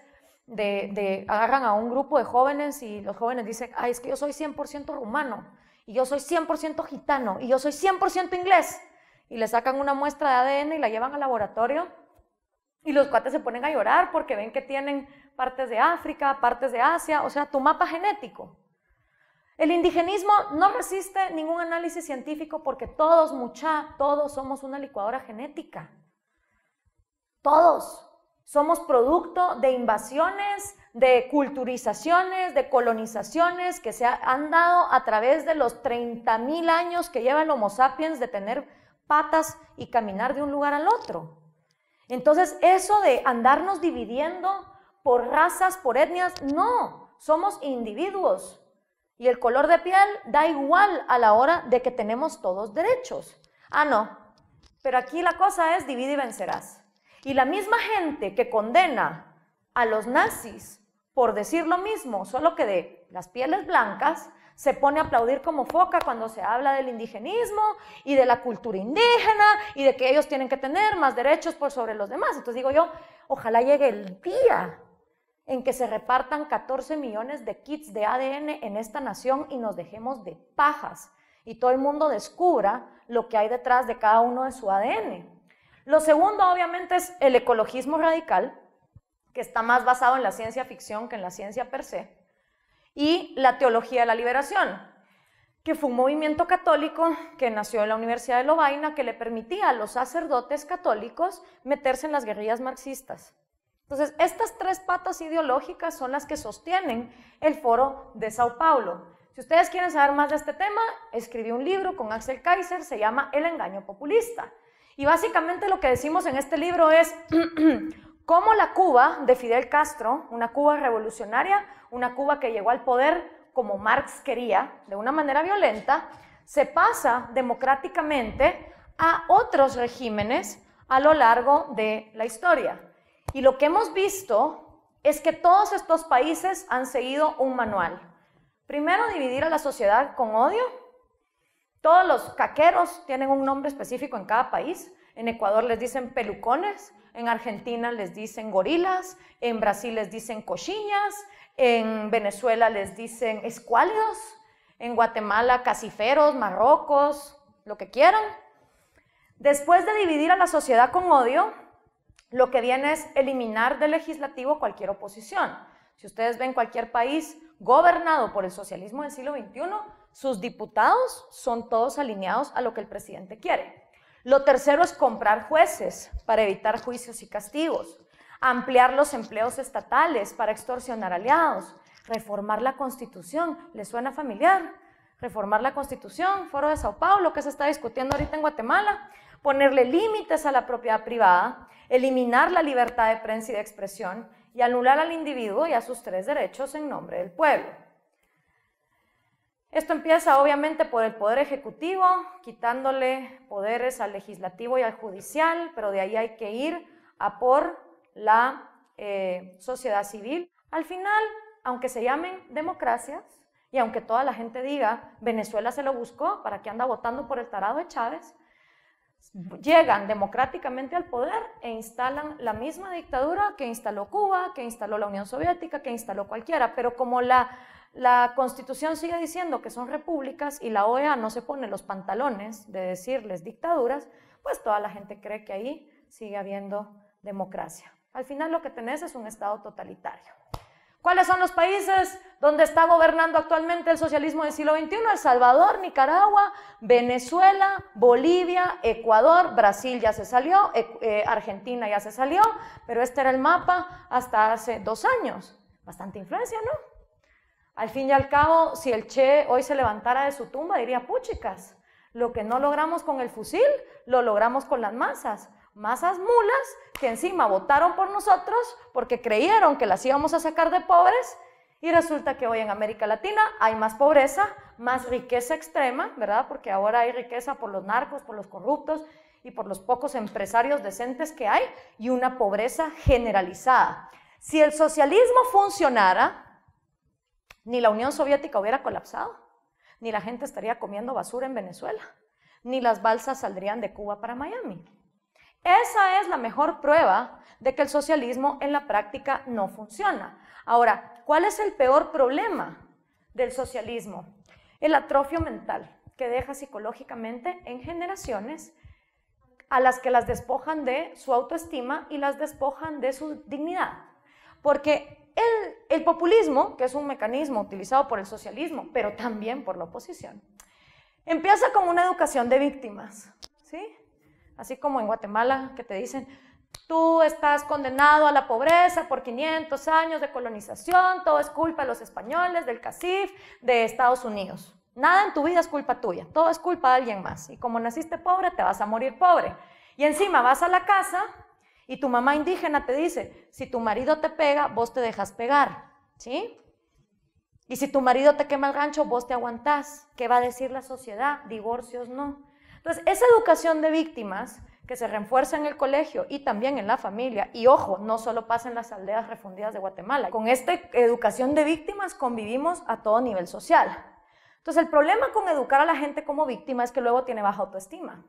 agarran a un grupo de jóvenes y los jóvenes dicen, ay, es que yo soy 100% rumano, y yo soy 100% gitano, y yo soy 100% inglés, y le sacan una muestra de ADN y la llevan al laboratorio, y los cuates se ponen a llorar porque ven que tienen partes de África, partes de Asia, o sea, tu mapa genético. El indigenismo no resiste ningún análisis científico porque todos somos una licuadora genética. Todos somos producto de invasiones, de culturizaciones, de colonizaciones que se han dado a través de los 30.000 años que lleva el Homo sapiens de tener patas y caminar de un lugar al otro. Entonces, eso de andarnos dividiendo por razas, por etnias, no, somos individuos. Y el color de piel da igual a la hora de que tenemos todos derechos. Ah, no, pero aquí la cosa es divide y vencerás. Y la misma gente que condena a los nazis por decir lo mismo, solo que de las pieles blancas, se pone a aplaudir como foca cuando se habla del indigenismo y de la cultura indígena y de que ellos tienen que tener más derechos por sobre los demás. Entonces digo yo, ojalá llegue el día en que se repartan 14 millones de kits de ADN en esta nación y nos dejemos de pajas y todo el mundo descubra lo que hay detrás de cada uno de su ADN. Lo segundo, obviamente, es el ecologismo radical, que está más basado en la ciencia ficción que en la ciencia per se, y la teología de la liberación, que fue un movimiento católico que nació en la Universidad de Lovaina, que le permitía a los sacerdotes católicos meterse en las guerrillas marxistas. Entonces, estas tres patas ideológicas son las que sostienen el Foro de Sao Paulo. Si ustedes quieren saber más de este tema, escribí un libro con Axel Kaiser, se llama El engaño populista. Y básicamente lo que decimos en este libro es cómo la Cuba de Fidel Castro, una Cuba revolucionaria, una Cuba que llegó al poder como Marx quería, de una manera violenta, se pasa democráticamente a otros regímenes a lo largo de la historia. Y lo que hemos visto es que todos estos países han seguido un manual. Primero, dividir a la sociedad con odio. Todos los caqueros tienen un nombre específico en cada país. En Ecuador les dicen pelucones, en Argentina les dicen gorilas, en Brasil les dicen cochiñas, en Venezuela les dicen escuálidos, en Guatemala caciferos, marrocos, lo que quieran. Después de dividir a la sociedad con odio, lo que viene es eliminar del legislativo cualquier oposición. Si ustedes ven cualquier país gobernado por el socialismo del siglo XXI, sus diputados son todos alineados a lo que el presidente quiere. Lo tercero es comprar jueces para evitar juicios y castigos, ampliar los empleos estatales para extorsionar aliados, reformar la Constitución. ¿Les suena familiar? Reformar la Constitución, Foro de Sao Paulo, que se está discutiendo ahorita en Guatemala, ponerle límites a la propiedad privada, eliminar la libertad de prensa y de expresión y anular al individuo y a sus 3 derechos en nombre del pueblo. Esto empieza obviamente por el Poder Ejecutivo, quitándole poderes al Legislativo y al Judicial, pero de ahí hay que ir a por la sociedad civil. Al final, aunque se llamen democracias y aunque toda la gente diga Venezuela se lo buscó, ¿para qué anda votando por el tarado de Chávez?, llegan democráticamente al poder e instalan la misma dictadura que instaló Cuba, que instaló la Unión Soviética, que instaló cualquiera, pero como la Constitución sigue diciendo que son repúblicas y la OEA no se pone los pantalones de decirles dictaduras, pues toda la gente cree que ahí sigue habiendo democracia. Al final lo que tenés es un estado totalitario. ¿Cuáles son los países donde está gobernando actualmente el socialismo del siglo XXI? El Salvador, Nicaragua, Venezuela, Bolivia, Ecuador, Brasil ya se salió, Argentina ya se salió, pero este era el mapa hasta hace 2 años. Bastante influencia, ¿no? Al fin y al cabo, si el Che hoy se levantara de su tumba, diría, puchicas, lo que no logramos con el fusil, lo logramos con las masas. Masas mulas que encima votaron por nosotros porque creyeron que las íbamos a sacar de pobres y resulta que hoy en América Latina hay más pobreza, más riqueza extrema, ¿verdad? Porque ahora hay riqueza por los narcos, por los corruptos y por los pocos empresarios decentes que hay y una pobreza generalizada. Si el socialismo funcionara, ni la Unión Soviética hubiera colapsado, ni la gente estaría comiendo basura en Venezuela, ni las balsas saldrían de Cuba para Miami. Esa es la mejor prueba de que el socialismo en la práctica no funciona. Ahora, ¿cuál es el peor problema del socialismo? El atrofio mental, que deja psicológicamente en generaciones a las que las despojan de su autoestima y las despojan de su dignidad. Porque el populismo, que es un mecanismo utilizado por el socialismo, pero también por la oposición, empieza con una educación de víctimas, ¿sí? Así como en Guatemala, que te dicen, tú estás condenado a la pobreza por 500 años de colonización, todo es culpa de los españoles, del CACIF, de Estados Unidos. Nada en tu vida es culpa tuya, todo es culpa de alguien más. Y como naciste pobre, te vas a morir pobre. Y encima vas a la casa y tu mamá indígena te dice, si tu marido te pega, vos te dejas pegar, ¿sí? Y si tu marido te quema el rancho, vos te aguantás. ¿Qué va a decir la sociedad? Divorcios no. Entonces, esa educación de víctimas que se refuerza en el colegio y también en la familia, y ojo, no solo pasa en las aldeas refundidas de Guatemala, con esta educación de víctimas convivimos a todo nivel social. Entonces, el problema con educar a la gente como víctima es que luego tiene baja autoestima.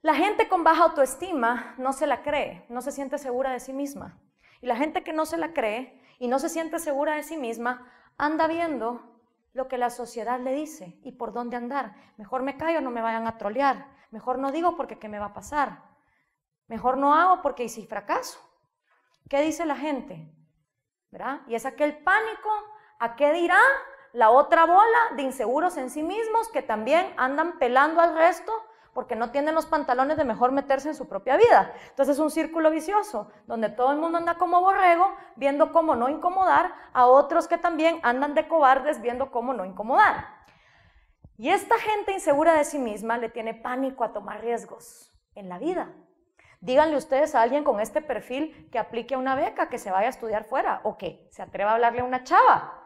La gente con baja autoestima no se la cree, no se siente segura de sí misma. Y la gente que no se la cree y no se siente segura de sí misma anda viendo lo que la sociedad le dice y por dónde andar. Mejor me callo, no me vayan a trolear. Mejor no digo porque ¿qué me va a pasar? Mejor no hago porque ¿y si fracaso? ¿Qué dice la gente? ¿Verdad? Y es aquel pánico, ¿a qué dirá la otra bola de inseguros en sí mismos que también andan pelando al resto porque no tienen los pantalones de mejor meterse en su propia vida? Entonces es un círculo vicioso, donde todo el mundo anda como borrego, viendo cómo no incomodar a otros que también andan de cobardes, viendo cómo no incomodar. Y esta gente insegura de sí misma le tiene pánico a tomar riesgos en la vida. Díganle ustedes a alguien con este perfil que aplique una beca, que se vaya a estudiar fuera, o que se atreva a hablarle a una chava,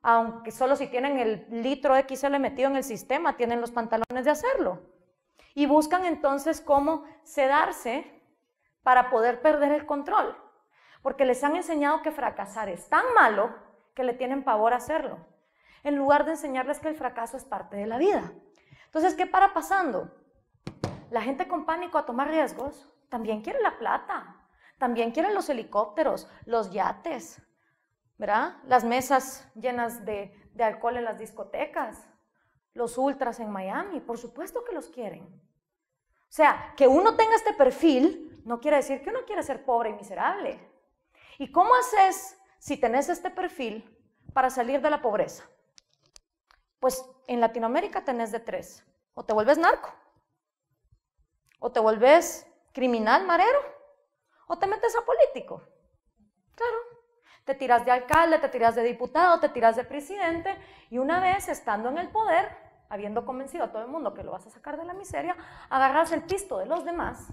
aunque solo si tienen el litro XL metido en el sistema, tienen los pantalones de hacerlo. Y buscan entonces cómo sedarse para poder perder el control, porque les han enseñado que fracasar es tan malo que le tienen pavor a hacerlo, en lugar de enseñarles que el fracaso es parte de la vida. Entonces, ¿qué para pasando? La gente con pánico a tomar riesgos también quiere la plata, también quiere los helicópteros, los yates, ¿verdad? Las mesas llenas de alcohol en las discotecas, los ultras en Miami, por supuesto que los quieren. O sea, que uno tenga este perfil no quiere decir que uno quiere ser pobre y miserable. ¿Y cómo haces si tenés este perfil para salir de la pobreza? Pues en Latinoamérica tenés de 3. O te vuelves narco, o te vuelves criminal marero, o te metes a político. Claro, te tiras de alcalde, te tiras de diputado, te tiras de presidente, y una vez estando en el poder, habiendo convencido a todo el mundo que lo vas a sacar de la miseria, agarras el pisto de los demás,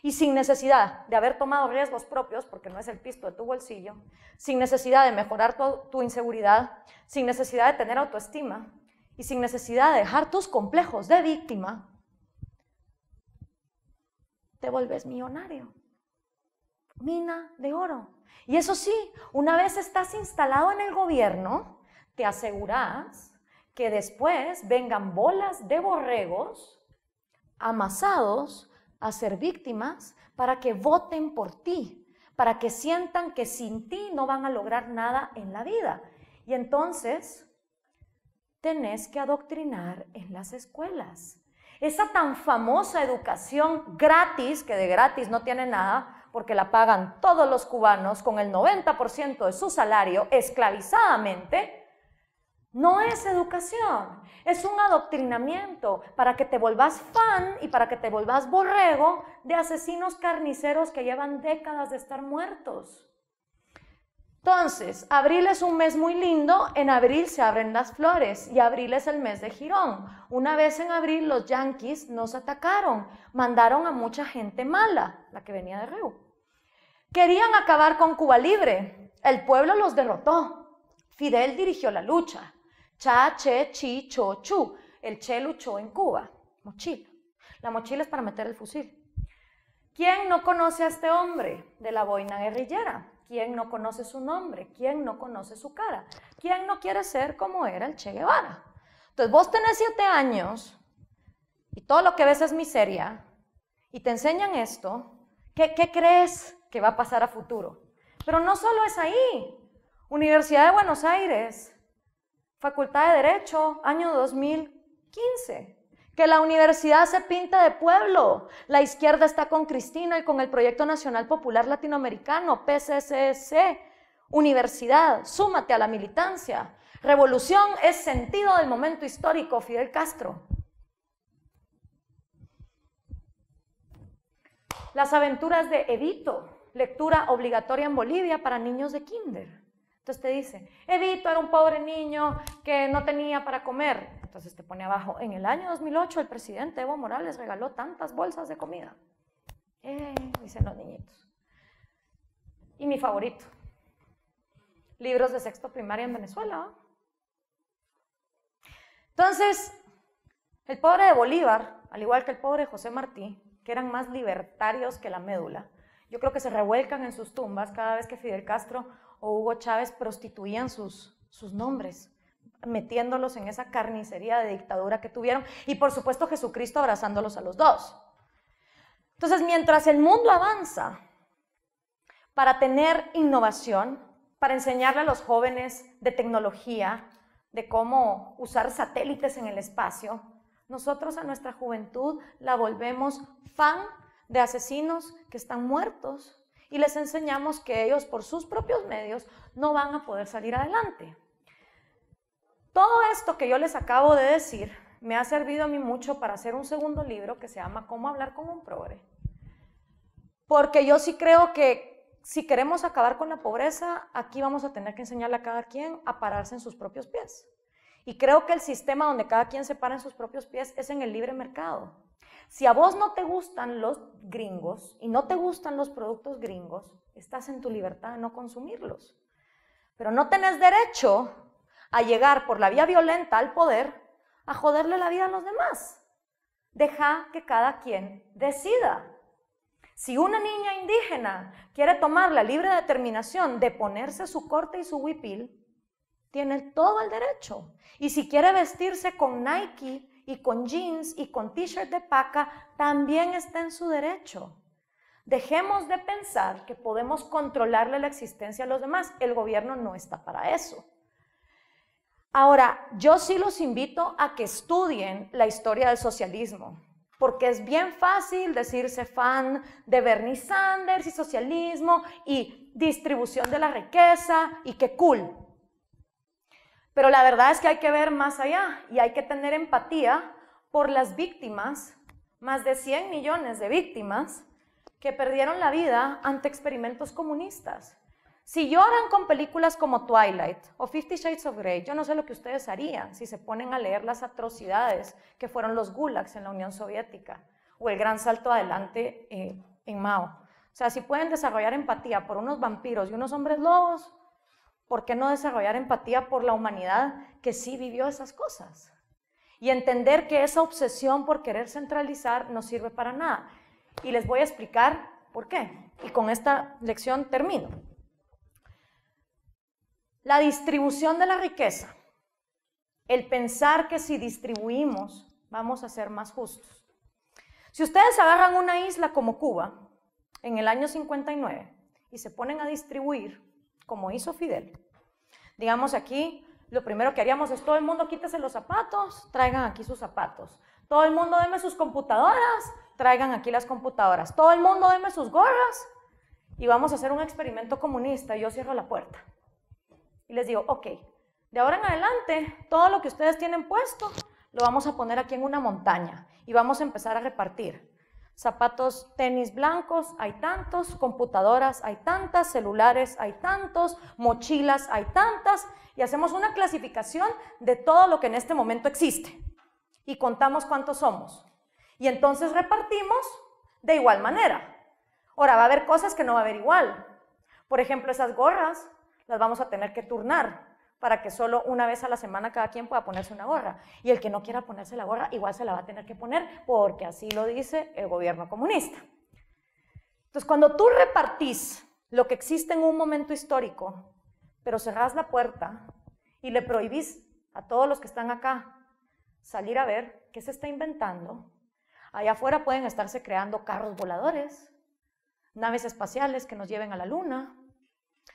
y sin necesidad de haber tomado riesgos propios, porque no es el pisto de tu bolsillo, sin necesidad de mejorar tu inseguridad, sin necesidad de tener autoestima, y sin necesidad de dejar tus complejos de víctima, te vuelves millonario. Mina de oro. Y eso sí, una vez estás instalado en el gobierno, te aseguras que después vengan bolas de borregos amasados a ser víctimas para que voten por ti, para que sientan que sin ti no van a lograr nada en la vida. Y entonces tenés que adoctrinar en las escuelas. Esa tan famosa educación gratis, que de gratis no tiene nada, porque la pagan todos los cubanos con el 90% de su salario esclavizadamente, no es educación, es un adoctrinamiento para que te vuelvas fan y para que te vuelvas borrego de asesinos carniceros que llevan décadas de estar muertos. Entonces, abril es un mes muy lindo, en abril se abren las flores y abril es el mes de Girón. Una vez en abril los yanquis nos atacaron, mandaron a mucha gente mala, la que venía de Río. Querían acabar con Cuba libre, el pueblo los derrotó, Fidel dirigió la lucha, cha, che, chi, cho, chu, el che luchó en Cuba, mochila. La mochila es para meter el fusil. ¿Quién no conoce a este hombre de la boina guerrillera? ¿Quién no conoce su nombre? ¿Quién no conoce su cara? ¿Quién no quiere ser como era el Che Guevara? Entonces vos tenés 7 años y todo lo que ves es miseria y te enseñan esto, ¿qué crees que va a pasar a futuro? Pero no solo es ahí. Universidad de Buenos Aires, Facultad de Derecho, año 2015. Que la universidad se pinta de pueblo. La izquierda está con Cristina y con el Proyecto Nacional Popular Latinoamericano, PCSS. Universidad, súmate a la militancia. Revolución es sentido del momento histórico, Fidel Castro. Las aventuras de Evito, lectura obligatoria en Bolivia para niños de kinder. Entonces te dice, Evito era un pobre niño que no tenía para comer. Entonces te pone abajo, en el año 2008 el presidente Evo Morales regaló tantas bolsas de comida. Dicen los niñitos. Y mi favorito, libros de sexto primaria en Venezuela. Entonces, el pobre de Bolívar, al igual que el pobre de José Martí, que eran más libertarios que la médula, yo creo que se revuelcan en sus tumbas cada vez que Fidel Castro o Hugo Chávez prostituían sus nombres, metiéndolos en esa carnicería de dictadura que tuvieron, y por supuesto Jesucristo abrazándolos a los dos. Entonces, mientras el mundo avanza para tener innovación, para enseñarle a los jóvenes de tecnología, de cómo usar satélites en el espacio, nosotros a nuestra juventud la volvemos fan de asesinos que están muertos y les enseñamos que ellos por sus propios medios no van a poder salir adelante. Todo esto que yo les acabo de decir me ha servido a mí mucho para hacer un segundo libro que se llama Cómo hablar con un progre. Porque yo sí creo que si queremos acabar con la pobreza, aquí vamos a tener que enseñarle a cada quien a pararse en sus propios pies. Y creo que el sistema donde cada quien se para en sus propios pies es en el libre mercado. Si a vos no te gustan los gringos y no te gustan los productos gringos, estás en tu libertad de no consumirlos. Pero no tenés derecho a llegar por la vía violenta al poder a joderle la vida a los demás. Deja que cada quien decida. Si una niña indígena quiere tomar la libre determinación de ponerse su corte y su huipil, tiene todo el derecho. Y si quiere vestirse con Nike y con jeans y con t-shirt de paca, también está en su derecho. Dejemos de pensar que podemos controlarle la existencia a los demás. El gobierno no está para eso. Ahora, yo sí los invito a que estudien la historia del socialismo, porque es bien fácil decirse fan de Bernie Sanders y socialismo y distribución de la riqueza y qué cool. Pero la verdad es que hay que ver más allá y hay que tener empatía por las víctimas, más de 100 millones de víctimas que perdieron la vida ante experimentos comunistas. Si lloran con películas como Twilight o 50 Shades of Grey, yo no sé lo que ustedes harían si se ponen a leer las atrocidades que fueron los gulags en la Unión Soviética o el gran salto adelante en Mao. O sea, si pueden desarrollar empatía por unos vampiros y unos hombres lobos, ¿por qué no desarrollar empatía por la humanidad que sí vivió esas cosas? Y entender que esa obsesión por querer centralizar no sirve para nada. Y les voy a explicar por qué. Y con esta lección termino. La distribución de la riqueza, el pensar que si distribuimos vamos a ser más justos. Si ustedes agarran una isla como Cuba en el año 59 y se ponen a distribuir como hizo Fidel, digamos aquí, lo primero que haríamos es todo el mundo quítese los zapatos, traigan aquí sus zapatos. Todo el mundo deme sus computadoras, traigan aquí las computadoras. Todo el mundo deme sus gorras y vamos a hacer un experimento comunista y yo cierro la puerta. Y les digo, ok, de ahora en adelante, todo lo que ustedes tienen puesto, lo vamos a poner aquí en una montaña y vamos a empezar a repartir. Zapatos, tenis blancos, hay tantos, computadoras, hay tantas, celulares, hay tantos, mochilas, hay tantas, y hacemos una clasificación de todo lo que en este momento existe y contamos cuántos somos. Y entonces repartimos de igual manera. Ahora, va a haber cosas que no va a haber igual. Por ejemplo, esas gorras las vamos a tener que turnar para que solo una vez a la semana cada quien pueda ponerse una gorra. Y el que no quiera ponerse la gorra, igual se la va a tener que poner porque así lo dice el gobierno comunista. Entonces, cuando tú repartís lo que existe en un momento histórico, pero cerrás la puerta y le prohibís a todos los que están acá salir a ver qué se está inventando, allá afuera pueden estarse creando carros voladores, naves espaciales que nos lleven a la luna,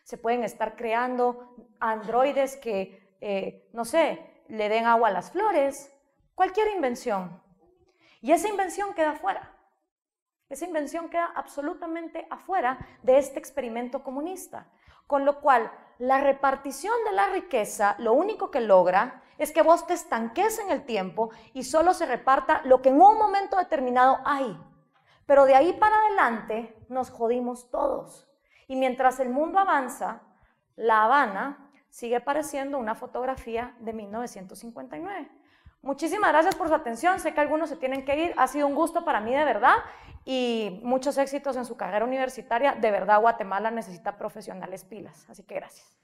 se pueden estar creando androides que, no sé, le den agua a las flores, cualquier invención. Y esa invención queda afuera. Esa invención queda absolutamente afuera de este experimento comunista. Con lo cual, la repartición de la riqueza, lo único que logra es que vos te estanques en el tiempo y solo se reparta lo que en un momento determinado hay. Pero de ahí para adelante nos jodimos todos. Y mientras el mundo avanza, La Habana sigue pareciendo una fotografía de 1959. Muchísimas gracias por su atención. Sé que algunos se tienen que ir. Ha sido un gusto para mí de verdad y muchos éxitos en su carrera universitaria. De verdad, Guatemala necesita profesionales pilas. Así que gracias.